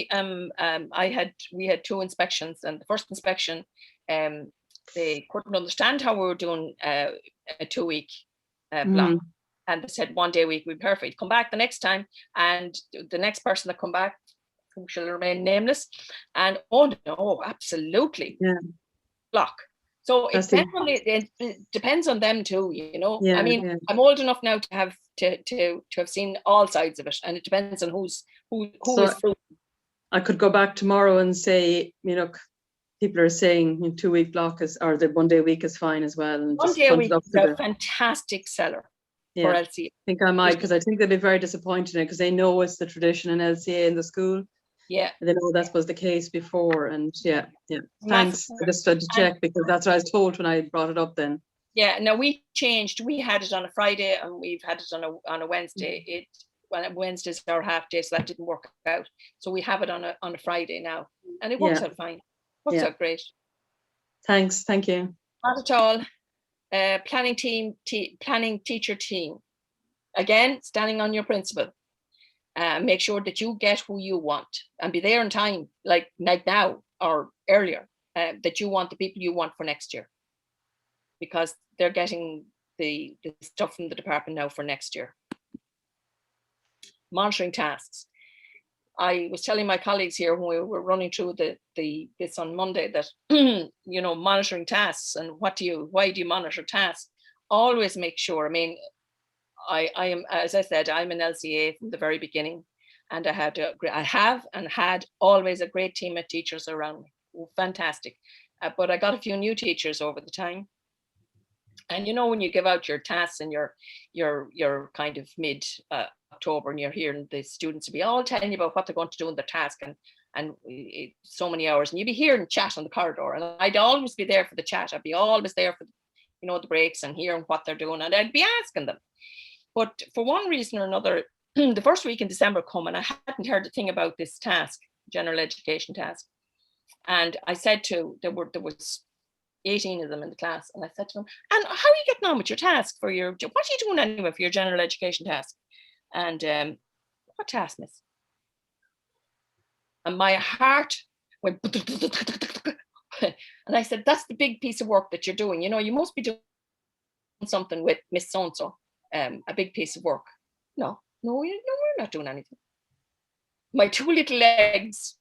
had 2 inspections, and the first inspection, they couldn't understand how we were doing a 2-week block. And they said 1 day a week would be perfect. Come back the next time, and the next person that come back, who shall remain nameless, and oh no, absolutely block. So it depends on them too, you know. I mean, I'm old enough now to have seen all sides of it, and it depends on who is through. I could go back tomorrow and say, you know, people are saying 2-week block is, or the 1 day a week is fine as well. And 1 day a week is a fantastic seller for LCA. I think I might, because I think they'd be very disappointed in it, because they know it's the tradition in LCA in the school. Yeah. They know that was the case before, and thanks. I just had to check, because that's what I was told when I brought it up then. Yeah, now we changed. We had it on a Friday, and we've had it on a Wednesday. Wednesday's our half day, so that didn't work out. So we have it on a Friday now, and it works out fine. Works out great. Thanks, thank you. Not at all. Planning teacher team. Again, standing on your principle. Make sure that you get who you want, and be there in time, like now or earlier, that you want the people you want for next year, because they're getting the stuff from the department now for next year. Monitoring tasks. I was telling my colleagues here when we were running through this on Monday that you know, monitoring tasks, and why do you monitor tasks? Always make sure. I mean, I am, as I said, I'm an LCA from the very beginning, and I have and had always a great team of teachers around me. Fantastic. But I got a few new teachers over the time. And you know, when you give out your tasks and you're kind of mid October, and you're hearing the students will be all telling you about what they're going to do in the task, and so many hours, and you'd be hearing chat on the corridor, and I'd always be there for the chat. I'd be always there for, you know, the breaks, and hearing what they're doing, and I'd be asking them. But for one reason or another, the first week in December come, and I hadn't heard a thing about this task, general education task. And I said there was 18 of them in the class, and I said to them, and how are you getting on with your task what are you doing anyway for your general education task? And what task, miss? And my heart went and I said, that's the big piece of work that you're doing. You know, you must be doing something with Miss So-and-so, a big piece of work. No, we're not doing anything. My 2 little legs,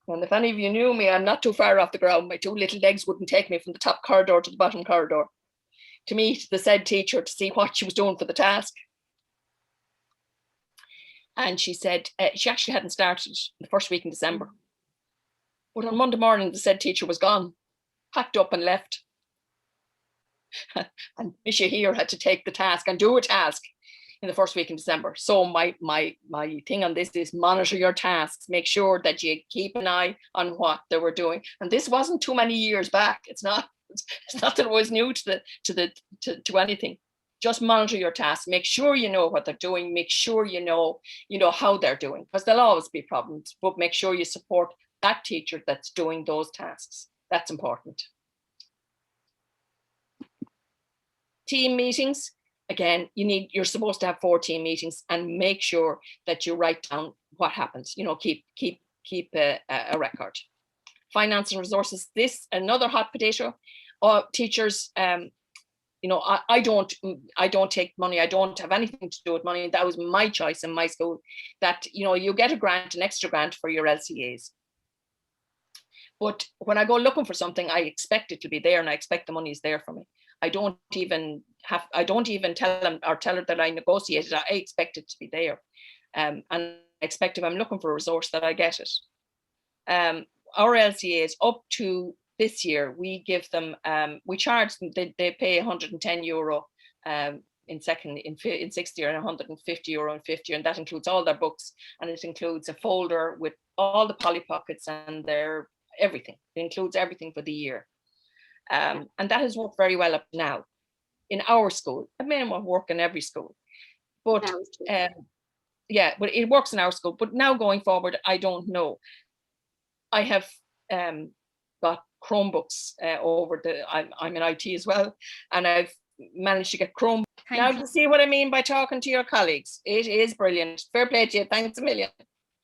and if any of you knew me, I'm not too far off the ground. My 2 little legs wouldn't take me from the top corridor to the bottom corridor to meet the said teacher to see what she was doing for the task. And she said she actually hadn't started the first week in December. But on Monday morning, the said teacher was gone, packed up and left. And Misha here had to take the task and do a task in the first week in December. So my thing on this is monitor your tasks. Make sure that you keep an eye on what they were doing. And this wasn't too many years back. It's not that it was new to anything. Just monitor your tasks. Make sure you know what they're doing. Make sure you know how they're doing, because there'll always be problems. But make sure you support that teacher that's doing those tasks. That's important. Team meetings. Again, you're supposed to have 4 team meetings, and make sure that you write down what happens. You know, keep a record. Finance and resources. This another hot potato. Teachers. You know, I don't take money. I don't have anything to do with money. That was my choice in my school. That, you know, you get an extra grant for your LCAs. But when I go looking for something, I expect it to be there, and I expect the money is there for me. I don't even tell them or tell her that I negotiated. I expect it to be there. And I expect if I'm looking for a resource that I get it. Our LCAs up to this year, we give them, we charge them, they pay €110 in 6th year and €150 in 5th year, and that includes all their books, and it includes a folder with all the Polly Pockets and their everything. It includes everything for the year. And that has worked very well up to now in our school. It may not work in every school, but yeah, but it works in our school. But now going forward, I don't know. I have got Chromebooks over I'm in IT as well, and I've managed to get Chrome. Now, do you see what I mean by talking to your colleagues? It is brilliant. Fair play to you. Thanks a million.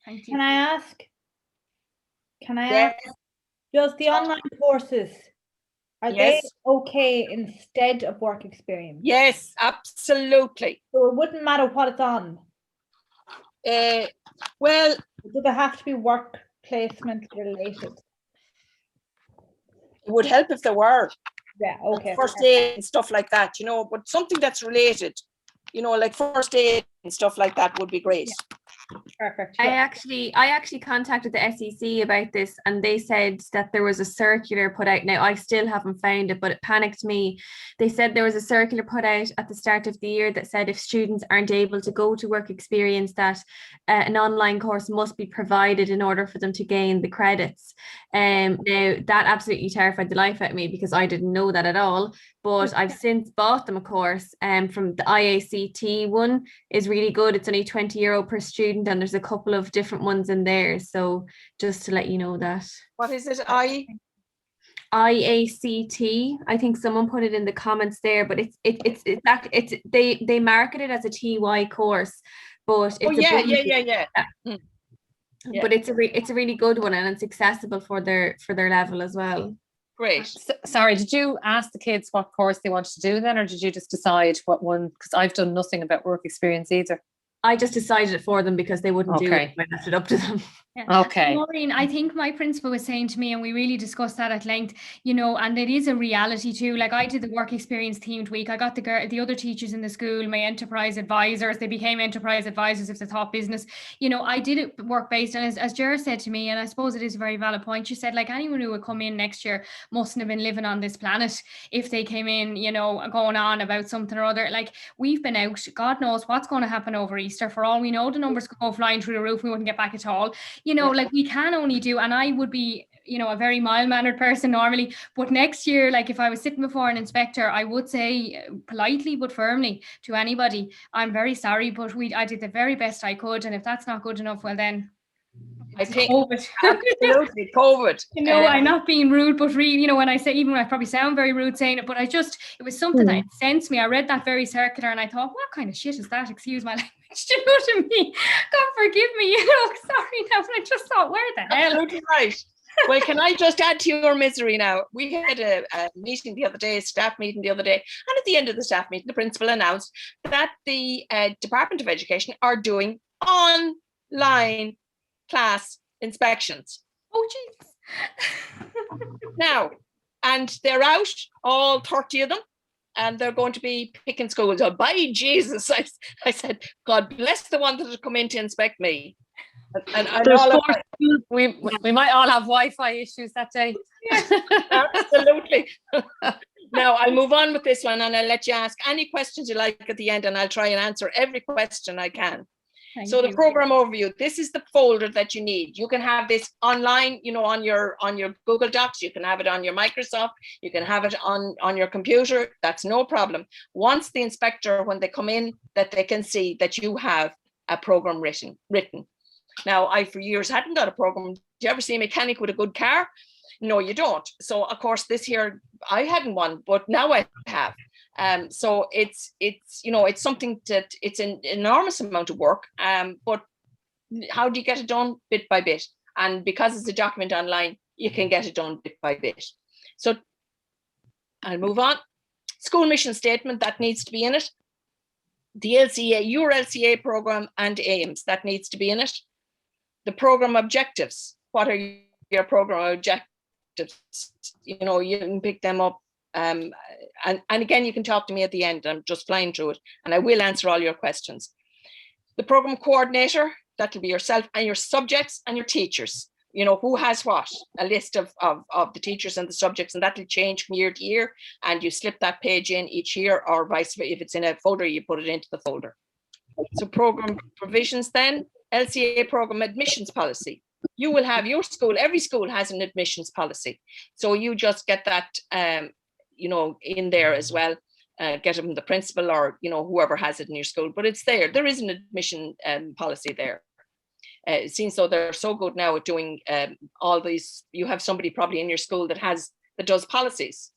Thank you. Can I ask? Does the online courses, are they okay instead of work experience? Yes, absolutely. So it wouldn't matter what it's on? Well, do they have to be work placement related? It would help if there were. Yeah, okay. First aid and stuff like that, you know, but something that's related, you know, like first aid and stuff like that would be great. Yeah. Perfect. I actually contacted the SEC about this, and they said that there was a circular put out. Now I still haven't found it, but it panicked me. They said there was a circular put out at the start of the year that said if students aren't able to go to work experience, that an online course must be provided in order for them to gain the credits. Now that absolutely terrified the life out of me, because I didn't know that at all. But I've since bought them a course from the IACT one is really good. It's only €20 per student, and there's a couple of different ones in there. So just to let you know that. What is it? IACT. I think someone put it in the comments there, but they market it as a TY course, but it's but it's a really good one, and it's accessible for their level as well. Great. Sorry, did you ask the kids what course they wanted to do then, or did you just decide what one? Because I've done nothing about work experience either. I just decided it for them because they wouldn't do it. I left it up to them. Yeah. Okay. Maureen, I think my principal was saying to me, and we really discussed that at length, you know, and it is a reality too. Like I did the work experience themed week. I got the other teachers in the school, my enterprise advisors, they became enterprise advisors if they thought business. You know, I did it work based, and as Ger said to me, and I suppose it is a very valid point, she said, like, anyone who would come in next year mustn't have been living on this planet if they came in, you know, going on about something or other. Like, we've been out, God knows what's going to happen over Easter. For all we know, the numbers could go flying through the roof, we wouldn't get back at all. You know, like, we can only do, and I would be, you know, a very mild-mannered person normally, but next year, like, if I was sitting before an inspector, I would say politely but firmly to anybody, I'm very sorry, but I did the very best I could, and if that's not good enough, well then, I think COVID. Absolutely, COVID. You know, I'm not being rude, but really, you know, when I say, even I probably sound very rude saying it, but it was something that incensed me. I read that very circular and I thought, what kind of shit is that? Excuse my language. Do you know what I mean? God forgive me, you know, sorry now, but I just thought, where the hell? Absolutely right. Well, can I just add to your misery now? We had a meeting the other day, a staff meeting the other day, and at the end of the staff meeting, the principal announced that the Department of Education are doing online class inspections. Oh, jeez. Now, and they're out, all 30 of them, and they're going to be picking schools. Oh, by Jesus, I said, God bless the one that has come in to inspect me. And we might all have Wi-Fi issues that day. Yeah, absolutely. Now, I'll move on with this one, and I'll let you ask any questions you like at the end, and I'll try and answer every question I can. So the program overview, this is the folder that you need. You can have this online, you know, on your Google Docs, you can have it on your Microsoft, you can have it on your computer, that's no problem. Once the inspector, when they come in, that they can see that you have a program written. Now, I for years hadn't got a program. Do you ever see a mechanic with a good car? No, you don't. So of course this here, I hadn't one, but now I have. So it's you know, it's something that it's an enormous amount of work, but how do you get it done? Bit by bit. And because it's a document online, you can get it done bit by bit. So I'll move on. School mission statement, that needs to be in it. The LCA, your LCA program and aims, that needs to be in it. The program objectives, what are your program objectives? You know, you can pick them up. And again, you can talk to me at the end. I'm just flying through it, and I will answer all your questions. The program coordinator, that'll be yourself and your subjects and your teachers. You know, who has what, a list of the teachers and the subjects, and that'll change from year to year. And you slip that page in each year, or vice versa. If it's in a folder, you put it into the folder. So program provisions then, LCA program admissions policy. You will have your school, every school has an admissions policy. So you just get that, you know, in there as well. Get it from the principal or, you know, whoever has it in your school, but it's there. There is an admission policy there. It seems so they're so good now at doing all these. You have somebody probably in your school that does policies,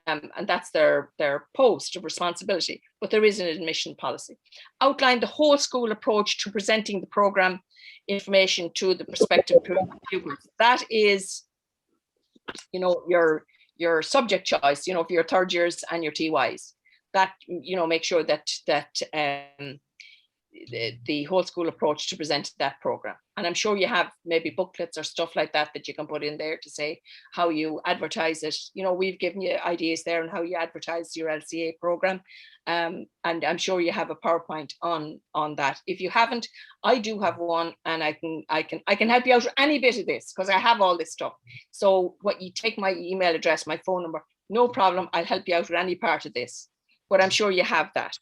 and that's their post of responsibility. But there is an admission policy. Outline the whole school approach to presenting the program information to the prospective pupils. That is, you know, your subject choice. You know, for your third years and your TYs. That, you know, make sure that the whole school approach to present that program. And I'm sure you have maybe booklets or stuff like that you can put in there to say how you advertise it. You know, we've given you ideas there on how you advertise your LCA program. And I'm sure you have a PowerPoint on that. If you haven't, I do have one, and I can help you out with any bit of this because I have all this stuff. So what you take my email address, my phone number, no problem. I'll help you out with any part of this. But I'm sure you have that.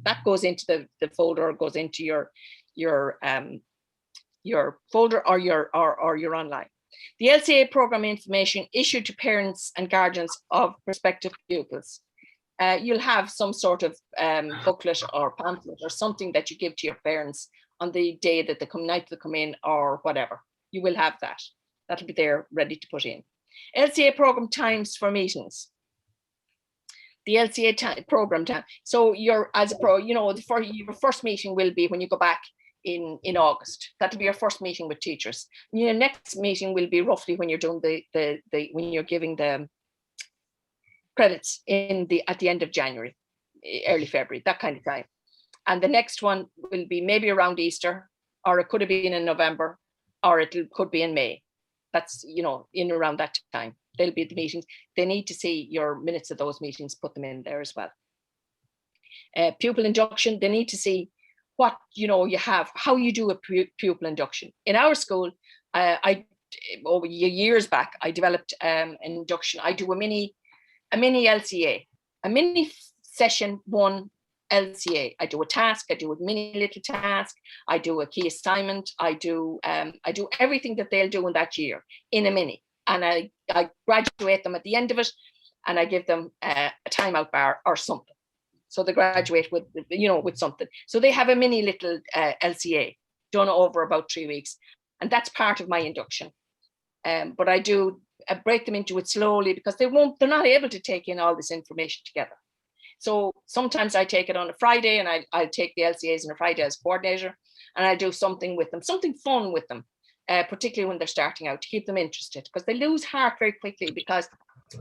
That goes into the folder, goes into your folder or your online. The LCA program information issued to parents and guardians of prospective pupils. You'll have some sort of booklet or pamphlet or something that you give to your parents on the day that they come in or whatever. You will have that. That'll be there ready to put in. LCA program times for meetings. The LCA program time. So you're as a pro, you know, your first meeting will be when you go back in August. That'll be your first meeting with teachers. Your next meeting will be roughly when you're doing when you're giving the credits at the end of January, early February, that kind of time. And the next one will be maybe around Easter, or it could have been in November, or it could be in May. That's, you know, in around that time. They'll be the meetings. They need to see your minutes of those meetings, put them in there as well. Pupil induction, they need to see what, you know, you have, how you do a pupil induction. In our school, over years back, I developed an induction. I do a mini LCA, a mini session 1 LCA. I do a task, I do a mini little task, I do a key assignment, I do everything that they'll do in that year in a mini. And I graduate them at the end of it, and I give them a timeout bar or something. So they graduate with, you know, with something. So they have a mini little LCA done over about 3 weeks. And that's part of my induction. But I do break them into it slowly because they're not able to take in all this information together. So sometimes I take it on a Friday, and I'll take the LCAs on a Friday as coordinator, and I do something with them, something fun with them. Particularly when they're starting out, to keep them interested, because they lose heart very quickly because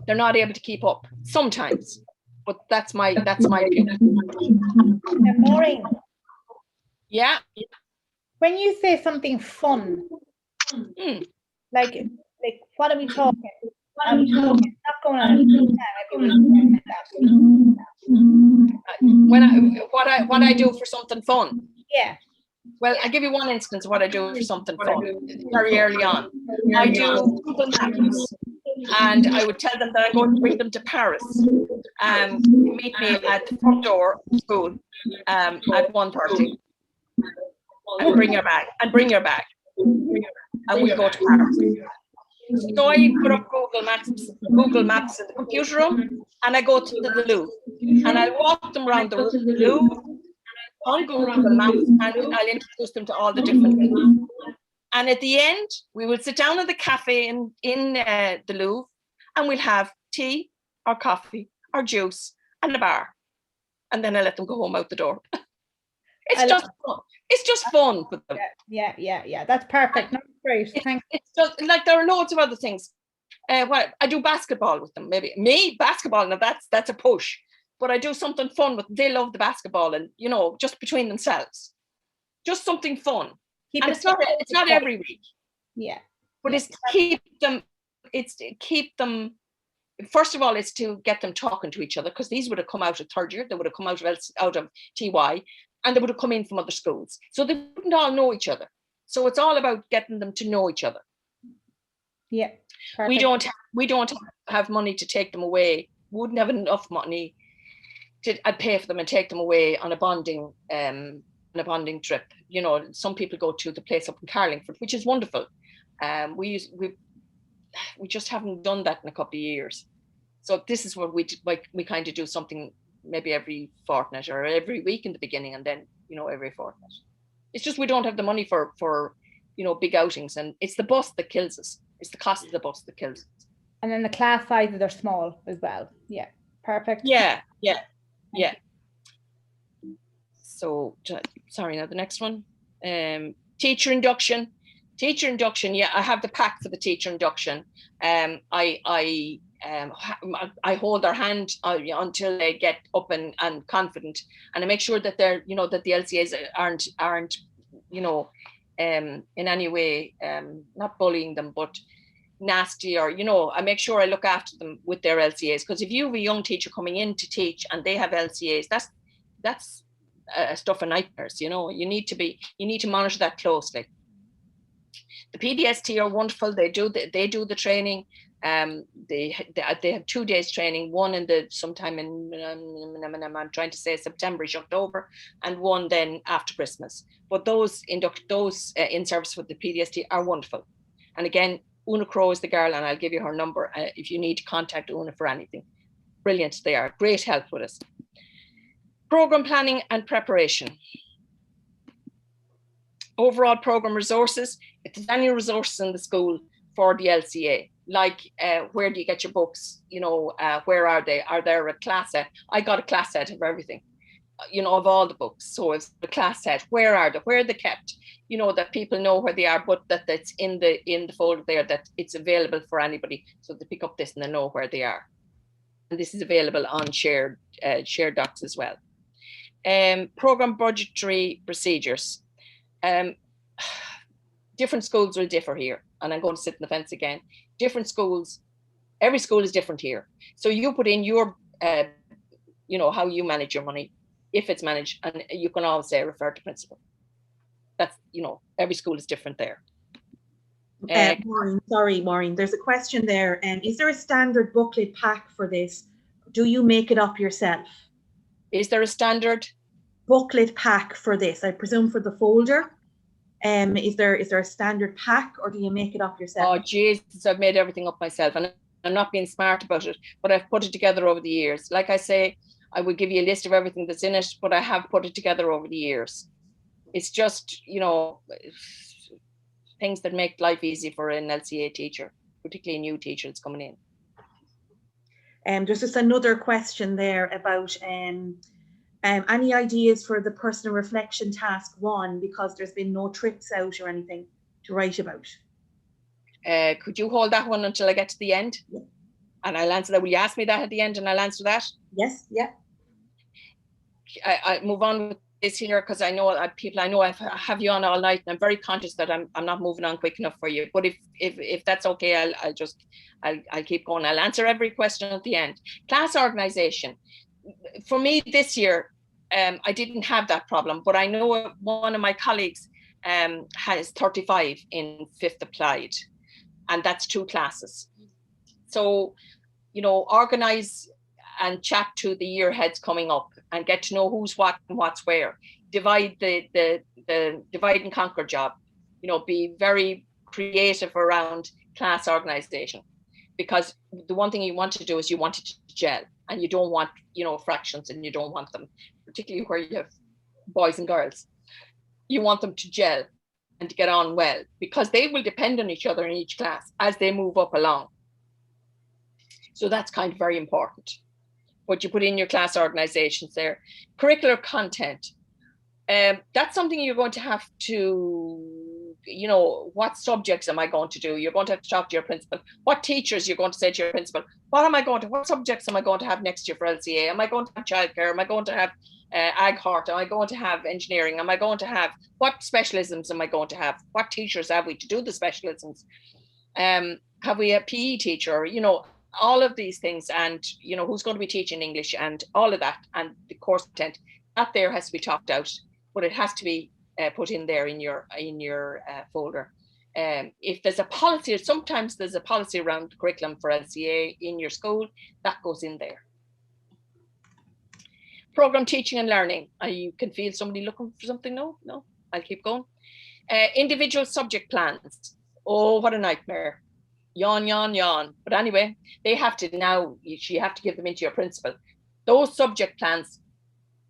they're not able to keep up sometimes. But that's my opinion. Maureen. Yeah. When you say something fun, like what are we talking? Not going on. What I do for something fun. Yeah. Well, I'll give you one instance of what I do for something fun very early on. I do Google Maps, and I would tell them that I'm going to bring them to Paris. Meet me at the front door of school at 1:30. And bring your bag. And we go to Paris. So I put up Google Maps in the computer room, and I go to the Louvre, and I walk them around the Louvre on Google Maps, and I'll introduce them to all the different things. And at the end, we will sit down at the cafe in the Louvre, and we'll have tea or coffee or juice and a bar. And then I let them go home out the door. It's just fun for them. Yeah. That's perfect. That's great. Thanks. It's just like there are loads of other things. I do basketball with them. Maybe basketball. Now that's a push. But I do something fun with them. They love the basketball, and you know, just between themselves, just something fun. It's not every week. Yeah. But it's to keep them. It's to keep them. First of all, it's to get them talking to each other, because these would have come out of third year. They would have come out of TY. and they would have come in from other schools. So they wouldn't all know each other. So it's all about getting them to know each other. Yeah. We don't have money to take them away. We wouldn't have enough money to pay for them and take them away on a bonding trip. You know, some people go to the place up in Carlingford, which is wonderful. We just haven't done that in a couple of years. So this is what we kind of do something maybe every fortnight or every week in the beginning, and then, you know, every fortnight. It's just we don't have the money for you know, big outings, and it's the bus that kills us. It's the cost of the bus that kills us. And then the class sizes are small as well. Yeah, perfect. Yeah. So, sorry, now the next one. Teacher induction. Yeah, I have the pack for the teacher induction. I hold their hand until they get up and confident, and I make sure that they're, you know, that the LCAs aren't, you know, in any way not bullying them, but nasty, or, you know, I make sure I look after them with their LCAs, because if you have a young teacher coming in to teach and they have LCAs, that's stuff of nightmares. You know, you need to monitor that closely. The PDST are wonderful. They do the training. They have 2 days training, one sometime in I'm trying to say September-ish, October, and one then after Christmas. But those in service with the PDST are wonderful. And again, Una Crow is the girl, and I'll give you her number if you need to contact Una for anything. Brilliant, they are great help with us. Program planning and preparation. Overall program resources. If there's any resources in the school for the LCA, like where do you get your books? You know, where are they? Are there a class set? I got a class set of everything, you know, of all the books. So it's the class set. Where are they? Where are they kept? You know, that people know where they are, but that's in the folder there, that it's available for anybody. So they pick up this and they know where they are. And this is available on shared docs as well. Program budgetary procedures. Different schools will differ here, and I'm going to sit in the fence again. Different schools, every school is different here. So you put in your, you know, how you manage your money, if it's managed, and you can always say refer to principal. That's, you know, every school is different there. Maureen, there's a question there. Is there a standard booklet pack for this? Do you make it up yourself? Is there a standard booklet pack for this? I presume for the folder. Is there a standard pack, or do you make it up yourself? Oh Jesus, I've made everything up myself, and I'm not being smart about it, but I've put it together over the years. Like I say, I would give you a list of everything that's in it, but I have put it together over the years. It's just, you know, things that make life easy for an LCA teacher, particularly a new teacher that's coming in. There's just another question there about any ideas for the personal reflection task 1, because there's been no trips out or anything to write about. Could you hold that one until I get to the end? Yeah. And I'll answer that. Will you ask me that at the end and I'll answer that? Yes, yeah. I move on with this here, because I know people, I know I have you on all night, and I'm very conscious that I'm not moving on quick enough for you. But if that's okay, I'll keep going. I'll answer every question at the end. Class organization. For me this year, I didn't have that problem, but I know one of my colleagues has 35 in 5th applied, and that's 2 classes. So, you know, organize and chat to the year heads coming up and get to know who's what and what's where. Divide the divide and conquer job. You know, be very creative around class organization, because the one thing you want to do is you want it to gel, and you don't want, you know, fractions, and you don't want them, particularly where you have boys and girls. You want them to gel and to get on well, because they will depend on each other in each class as they move up along. So that's kind of very important. What you put in your class organizations there. Curricular content. That's something you're going to have to, you know, what subjects am I going to do? You're going to have to talk to your principal. What teachers you're going to say to your principal? What subjects am I going to have next year for LCA? Am I going to have childcare? Am I going to have ag hort? Am I going to have engineering? Am I going to have, what specialisms am I going to have? What teachers have we to do the specialisms? Have we a PE teacher? You know, all of these things, and, you know, who's going to be teaching English and all of that, and the course content, that there has to be talked out but it has to be put in there in your folder. If there's a policy, sometimes there's a policy around curriculum for LCA in your school, that goes in there. Program teaching and learning. You can feel somebody looking for something. No, I'll keep going. Individual subject plans. Oh, what a nightmare. Yawn, yawn, yawn. But anyway, they have to now, you have to give them into your principal. Those subject plans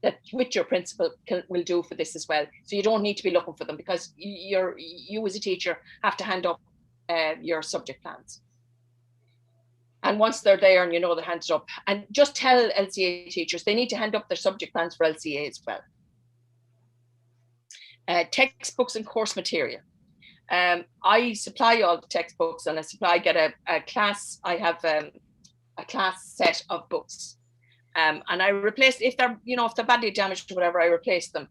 that with your principal will do for this as well. So you don't need to be looking for them, because you as a teacher have to hand up your subject plans. And once they're there and you know they're handed up, and just tell LCA teachers they need to hand up their subject plans for LCA as well. Textbooks and course material. I supply all the textbooks, and I get a class. I have a class set of books, and I replace, if they're badly damaged or whatever, I replace them.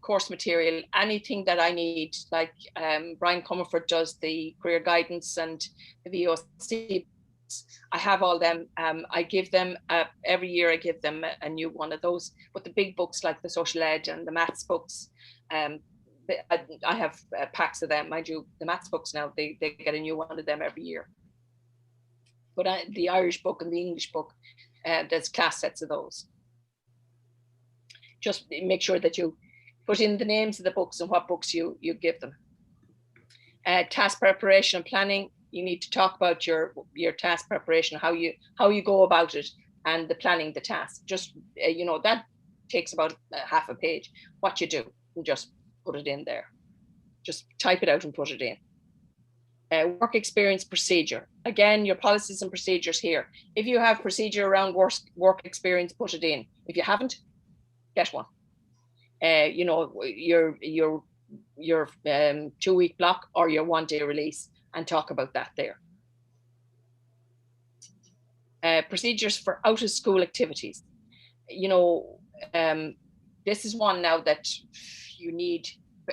Course material, anything that I need, like Brian Comerford does the career guidance and the VOC. I have all them. I give them every year. I give them a new one of those. But the big books like the social ed and the maths books, I have packs of them. Mind you, the maths books now, they get a new one of them every year. But the Irish book and the English book, there's class sets of those. Just make sure that you put in the names of the books and what books you give them. Task preparation and planning. You need to talk about your task preparation, how you go about it, and the planning the task. Just that takes about half a page. What you do, and just put it in there. Just type it out and put it in. Work experience procedure. Again, your policies and procedures here. If you have procedure around work experience, put it in. If you haven't, get one. Your 2-week block or your 1-day release, and talk about that there. Procedures for out of school activities. This is one now that you need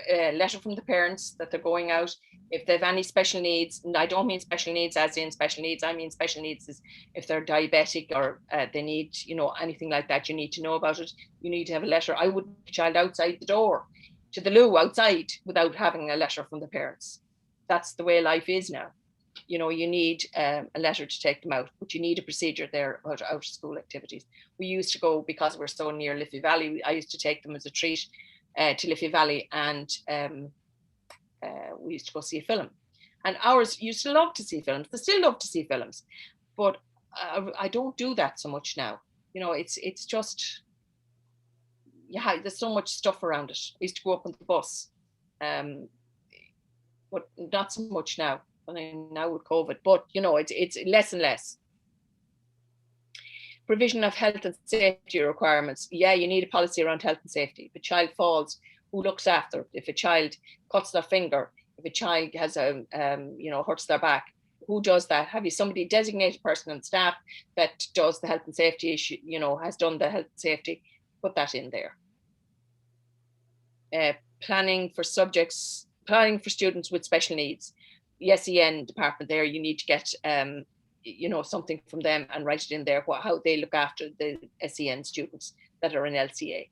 a letter from the parents that they're going out. If they have any special needs, and I don't mean special needs as in special needs, I mean special needs is if they're diabetic or they need, anything like that, you need to know about it. You need to have a letter. I wouldn't put a child outside the door to the loo outside without having a letter from the parents. That's the way life is now. You need a letter to take them out, but you need a procedure there about out of school activities. We used to go, because we're so near Liffey Valley, I used to take them as a treat to Liffey Valley, and we used to go see a film. And ours used to love to see films. They still love to see films, but I don't do that so much now. It's just, there's so much stuff around it. I used to go up on the bus, but not so much now. I mean, now with COVID, but it's less and less. Provision of health and safety requirements. Yeah, you need a policy around health and safety. If a child falls, who looks after? If a child cuts their finger, if a child has hurts their back, who does that? Have you somebody, designated person on staff that does the health and safety issue, has done the health and safety? Put that in there. Planning for students with special needs. The SEN department there, you need to get something from them and write it in there, how they look after the SEN students that are in LCA.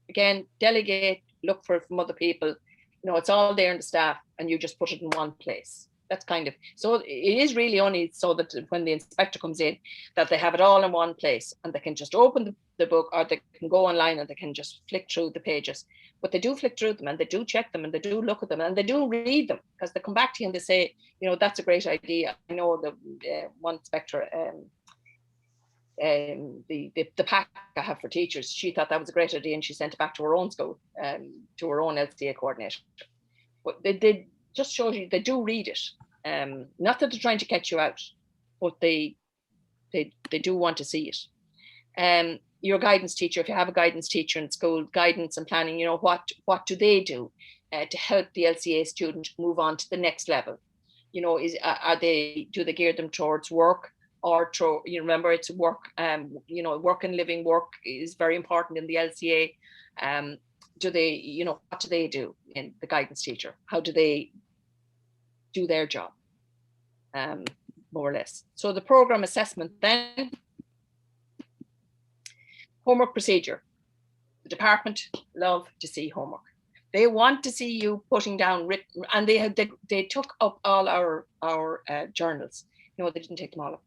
Again, delegate, look for it from other people. It's all there in the staff, and you just put it in one place. That's kind of, so it is really only so that when the inspector comes in, that they have it all in one place, and they can just open the book, or they can go online and they can just flick through the pages. But they do flick through them, and they do check them, and they do look at them, and they do read them, because they come back to you and they say, that's a great idea. I know the one inspector, the pack I have for teachers, she thought that was a great idea, and she sent it back to her own school, to her own LCA coordinator. But they just shows you they do read it. Not that they're trying to catch you out, but they do want to see it. Your guidance teacher, if you have a guidance teacher in school, guidance and planning, what do they do to help the LCA student move on to the next level? Do they gear them towards work, or remember, it's work, work and living. Work is very important in the LCA. Do they, what do they do in the guidance teacher? How do they do their job, more or less? So the program assessment then. Homework procedure. The department love to see homework. They want to see you putting down written, and they took up all our journals. No, they didn't take them all up.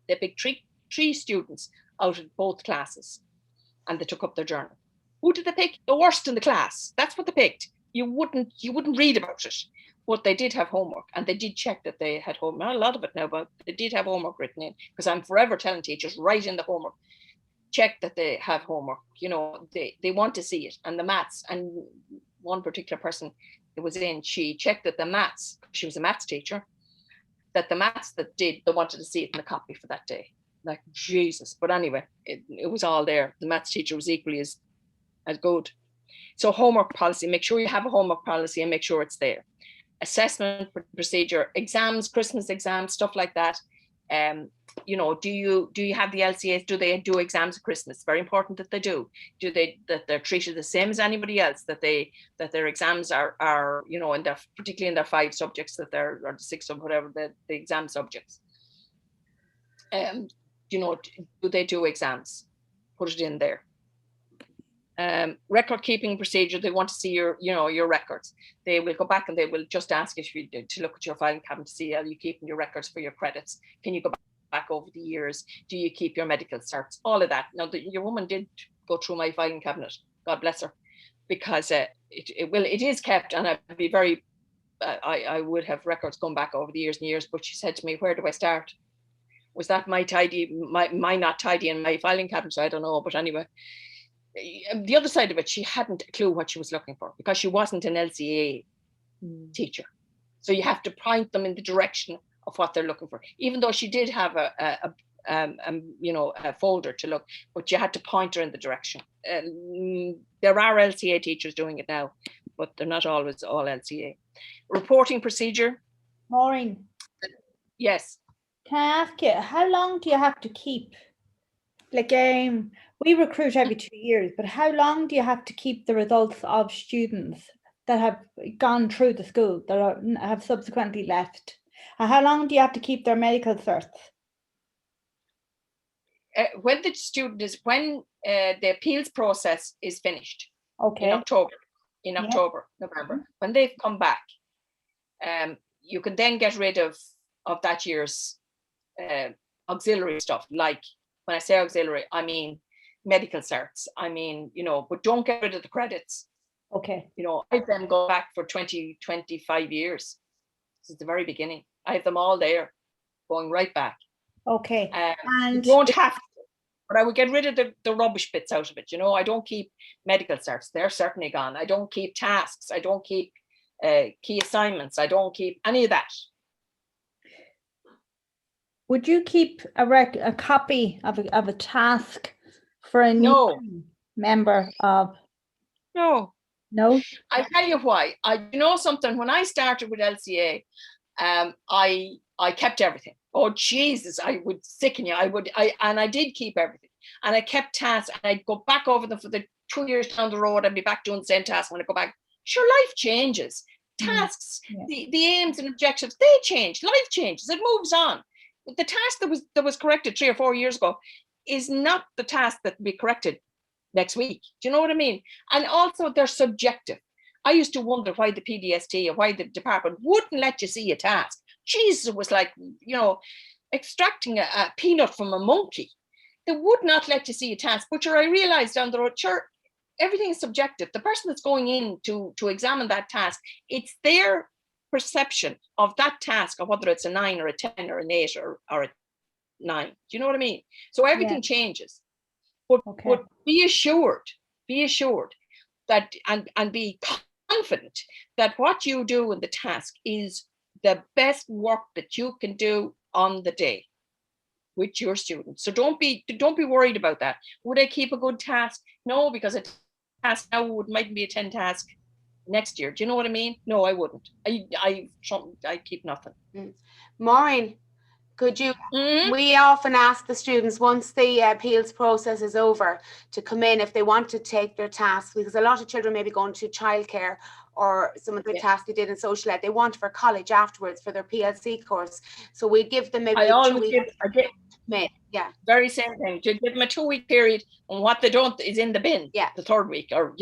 They picked three students out of both classes, and they took up their journal. Who did they pick? The worst in the class. That's what they picked. You wouldn't read about it, but they did have homework, and they did check that they had homework. Not a lot of it now, but they did have homework written in, because I'm forever telling teachers, write in the homework. Check that they have homework. You know, they want to see it. And the maths, and one particular person that was in, she checked that the maths, she was a maths teacher, that the maths they wanted to see it in the copy for that day. Like, Jesus. But anyway, it was all there. The maths teacher was equally as good. So homework policy, make sure you have a homework policy and make sure it's there. Assessment procedure, exams, Christmas exams, stuff like that. You know, do you have the LCAs? Do they do exams at Christmas? Very important that they do. That they're treated the same as anybody else, that their exams are you know, particularly in their 5 subjects, or the 6 or whatever the exam subjects. You know, do they do exams? Put it in there. Record keeping procedure, they want to see your records. They will go back and they will just ask if you to look at your filing cabinet to see, are you keeping your records for your credits? Can you go back over the years? Do you keep your medical certs? All of that. Now, your woman did go through my filing cabinet, God bless her, because it is kept, and I'd be very, I would have records going back over the years and years, but she said to me, where do I start? Was that my not tidy in my filing cabinet? I don't know, but anyway. The other side of it, she hadn't a clue what she was looking for, because she wasn't an LCA teacher. So you have to point them in the direction of what they're looking for. Even though she did have a folder to look, but you had to point her in the direction. There are LCA teachers doing it now, but they're not always all LCA. Reporting procedure. Maureen. Yes. Can I ask you, how long do you have to keep? Like, we recruit every 2 years, but how long do you have to keep the results of students that have gone through the school, that have subsequently left? And how long do you have to keep their medical certs? When the student is, when the appeals process is finished, okay, in October, November, when they've come back, you can then get rid of that year's auxiliary stuff. Like, when I say auxiliary, I mean medical certs. I mean, you know, but don't get rid of the credits. Okay. You know, I have them go back for 20, 25 years. Since the very beginning. I have them all there, going right back. Okay. And you don't have to, but I would get rid of the rubbish bits out of it. You know, I don't keep medical certs. They're certainly gone. I don't keep tasks. I don't keep key assignments. I don't keep any of that. Would you keep a copy of a task for a new member of? No. No. I'll tell you why. You know something, when I started with LCA, I kept everything. Oh Jesus, I would sicken you. I did keep everything. And I kept tasks, and I'd go back over them for the 2 years down the road. I'd be back doing the same task when I go back. Sure, life changes. Tasks, the aims and objectives, they change. Life changes. It moves on. The task that was corrected 3 or 4 years ago is not the task that will be corrected next week. Do you know what I mean? And also, they're subjective. I used to wonder why the PDST or why the department wouldn't let you see a task. Jesus, it was like, you know, extracting a peanut from a monkey. They would not let you see a task. But I realized down the road, sure, everything is subjective. The person that's going in to examine that task, it's their perception of that task, or whether it's a 9 or a 10 or an 8 or a 9. Do you know what I mean? So everything changes. But be assured that and be confident that what you do in the task is the best work that you can do on the day with your students. So don't be worried about that. Would I keep a good task? No, because a task now mightn't be a 10 task next year. Do you know what I mean? No, I wouldn't. I keep nothing. Maureen, could you, we often ask the students once the appeals process is over to come in if they want to take their tasks, because a lot of children may be going to childcare or some of the tasks they did in social ed, they want for college afterwards for their PLC course. So we give them maybe I 2 always weeks. give, very same thing. You give them a 2-week period, and what they don't is in the bin. Yeah. The 3rd week, or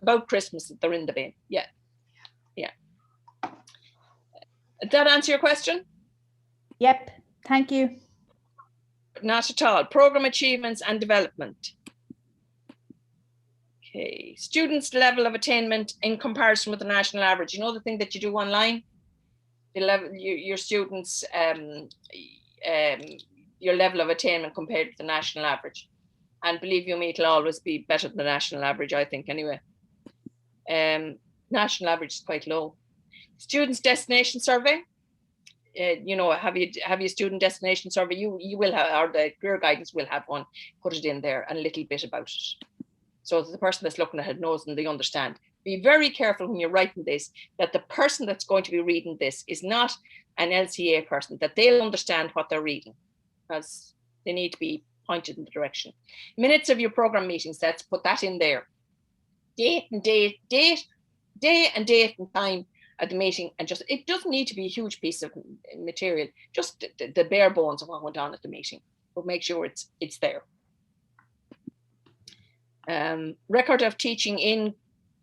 about Christmas, they're in the bin. Yeah. Did that answer your question? Yep. Thank you. Not at all. Program achievements and development. Okay. Students' level of attainment in comparison with the national average. You know the thing that you do online? The level, your students, your level of attainment compared to the national average. And believe you me, it'll always be better than the national average, I think, anyway. National average is quite low. Students' destination survey. Have you student destination survey? You will have, or the career guidance will have one. Put it in there and a little bit about it, so that the person that's looking at it knows and they understand. Be very careful when you're writing this, that the person that's going to be reading this is not an LCA person, that they'll understand what they're reading, because they need to be pointed in the direction. Minutes of your program meetings, let's put that in there. Day and date and time at the meeting, and just, it doesn't need to be a huge piece of material, just the bare bones of what went on at the meeting, but make sure it's there. Record of teaching in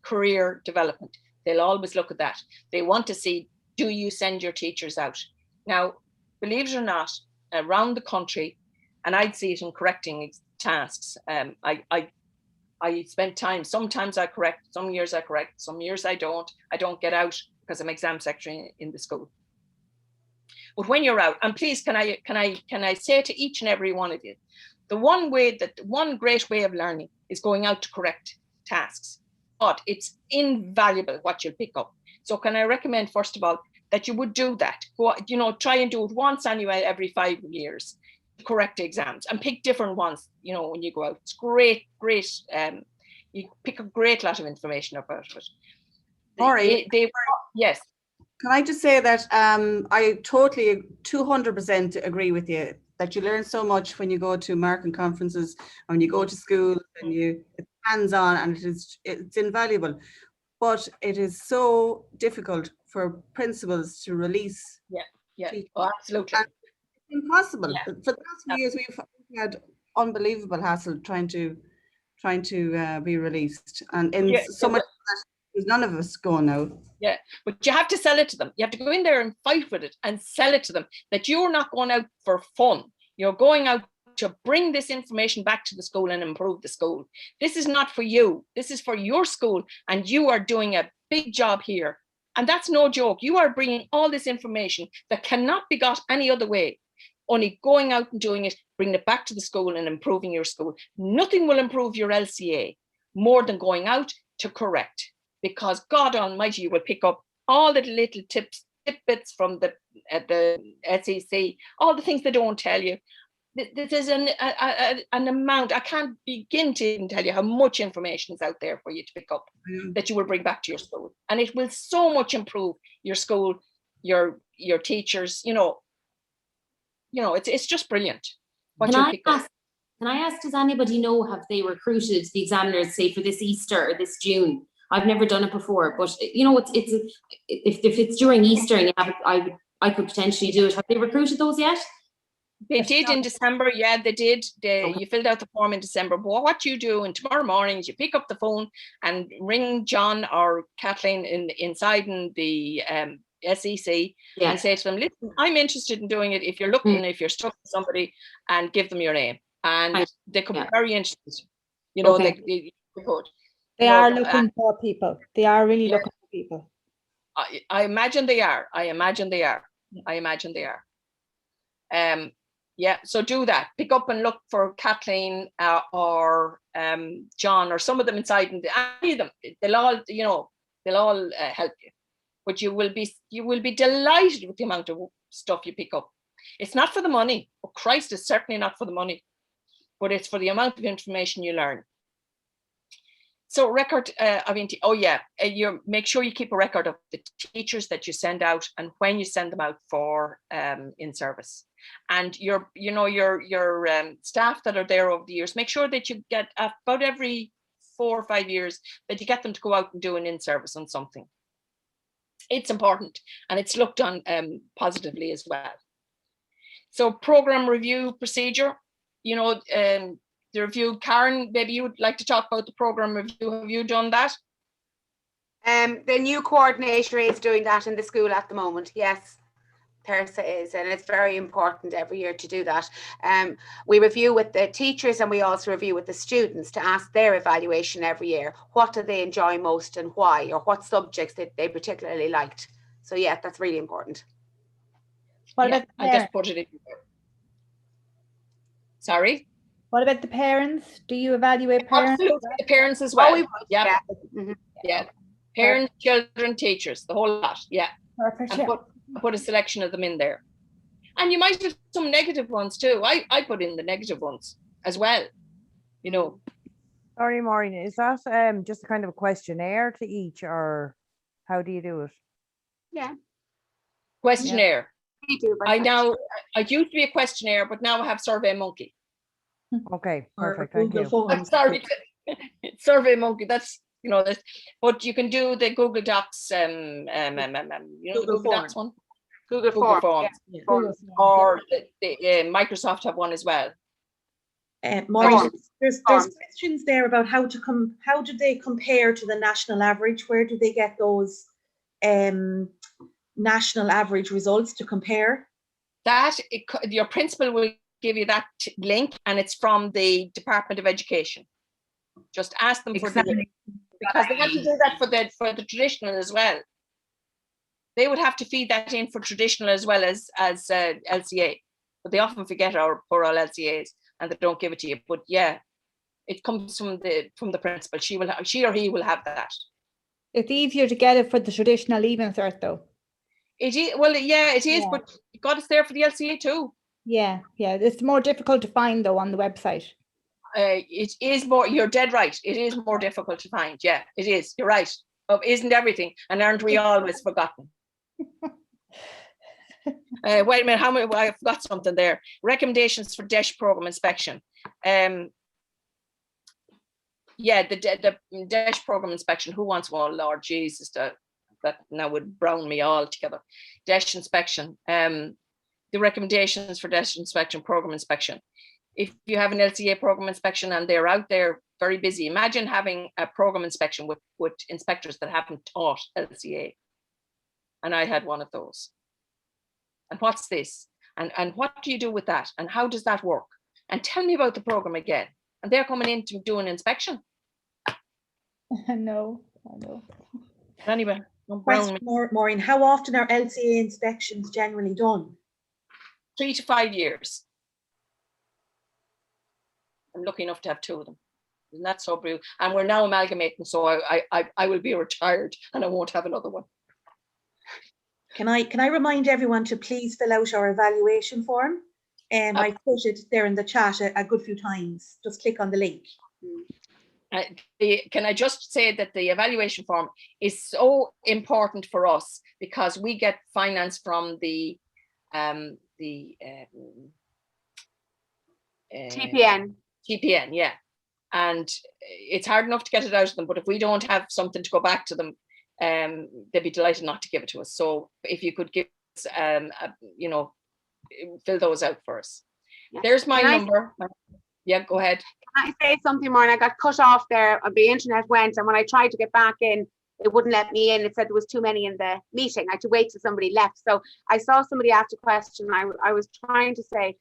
career development. They'll always look at that. They want to see, do you send your teachers out? Now, believe it or not, around the country, and I'd see it in correcting tasks. I spend time, sometimes I correct, some years I correct, some years I don't get out because I'm exam secretary in the school. But when you're out, and please, can I say to each and every one of you, the one great way of learning is going out to correct tasks, but it's invaluable what you'll pick up. So can I recommend, first of all, that you would do that? Go, try and do it once anyway, every 5 years, correct exams, and pick different ones, when you go out. It's great. You pick a great lot of information about it. Maureen, yes. Can I just say that I totally 200% agree with you that you learn so much when you go to marking conferences, when you go to school, and it's hands-on, and it's invaluable. But it is so difficult for principals to release. Yeah. Oh, absolutely. And it's impossible. Yeah. For the past few years, we've had unbelievable hassle trying to be released, and so much that none of us go now. Yeah, but you have to sell it to them. You have to go in there and fight with it and sell it to them that you're not going out for fun. You're going out to bring this information back to the school and improve the school. This is not for you. This is for your school, and you are doing a big job here. And that's no joke. You are bringing all this information that cannot be got any other way. Only going out and doing it, bringing it back to the school and improving your school. Nothing will improve your LCA more than going out to correct, because God Almighty, you will pick up all the little tidbits from the SEC, all the things they don't tell you. This is an amount, I can't begin to even tell you how much information is out there for you to pick up that you will bring back to your school. And it will so much improve your school, your teachers, it's just brilliant. Can I ask, does anybody know, have they recruited the examiners, say, for this Easter or this June? I've never done it before, but if it's during Easter and I could potentially do it. Have they recruited those yet? They did in December. Yeah, they did. You filled out the form in December. But what you do, and tomorrow morning, is you pick up the phone and ring John or Kathleen inside in the SEC and say to them, listen, I'm interested in doing it. If you're looking, if you're stuck with somebody, and give them your name. And they could be very interested. They could. They are looking for people. They are really looking for people. I imagine they are. So do that. Pick up and look for Kathleen or John or some of them inside, and any of them. They'll all help you. But you will be delighted with the amount of stuff you pick up. It's not for the money. Oh, Christ, is certainly not for the money, but it's for the amount of information you learn. So record, you make sure you keep a record of the teachers that you send out and when you send them out for in service, and your staff that are there over the years. Make sure that you get about every 4 or 5 years, that you get them to go out and do an in-service on something. It's important, and it's looked on positively as well. So program review procedure, you know, the review, Karen, maybe you would like to talk about the program review. Have you done that? The new coordinator is doing that in the school at the moment. Yes, Teresa is, and it's very important every year to do that. We review with the teachers, and we also review with the students to ask their evaluation every year. What do they enjoy most and why, or what subjects that they particularly liked? So yeah, that's really important. What Yeah, about the I just parents? put it in there. Sorry? What about the parents? Do you evaluate parents? Absolutely, the parents as well. Oh, we would, yeah. Mhm. Yeah. Parents, children, teachers, the whole lot. Yeah. Perfect. And Yeah. put a selection of them in there. And you might have some negative ones too. I put in the negative ones as well, you know. Sorry, Maureen, is that just a kind of a questionnaire to each, or how do you do it? Yeah. Questionnaire. We do, but I used to be a questionnaire, but now I have Survey Monkey. Okay, Or perfect, thank Google you. Forms. Sorry, Survey Monkey. That's, you know, this. But you can do the Google Docs. You know, the Google Docs one. Google Forms. Forms. Yeah. Or the Microsoft have one as well. Maureen, Forms. there's Forms. questions there about how do they compare to the national average? Where do they get those national average results to compare? Your principal will give you that link, and it's from the Department of Education. Just ask them for the, because they have to do that for the traditional as well. They would have to feed that in for traditional as well as LCA, but they often forget our poor old LCAs and they don't give it to you. But yeah, it comes from the principal. She or he will have that. It's easier to get it for the traditional Leaving Cert though. It is, well, yeah, it is, Yeah. but God, it's there for the LCA too. Yeah, it's more difficult to find though on the website. It is more, you're dead right. It is more difficult to find. Yeah, it is. You're right. Isn't everything? And aren't we always forgotten? Wait a minute, how many? I forgot something there. Recommendations for DESH program inspection. Yeah, the DESH program inspection. Who wants one? Oh, Lord Jesus, that now would brown me all together. DESH inspection. The recommendations for DESH inspection, program inspection. If you have an LCA program inspection and they're out there very busy, imagine having a program inspection with inspectors that haven't taught LCA. And I had one of those. And what's this? And what do you do with that? And how does that work? And tell me about the program again. And they're coming in to do an inspection. No. Anyway, don't brown me. Maureen, how often are LCA inspections generally done? 3 to 5 years. I'm lucky enough to have 2 of them. Isn't that so brilliant? And we're now amalgamating, so I will be retired and I won't have another one. Can I remind everyone to please fill out our evaluation form? I put it there in the chat a good few times. Just click on the link. Can I just say that the evaluation form is so important for us because we get finance from the TPN, yeah. And it's hard enough to get it out of them, but if we don't have something to go back to them, they'd be delighted not to give it to us. So if you could give us, you know, fill those out for us. Yeah. There's my number. Yeah, go ahead. Can I say something more? And I got cut off there. The internet went, and when I tried to get back in, it wouldn't let me in. It said there was too many in the meeting. I had to wait till somebody left. So I saw somebody ask a question. I was trying to say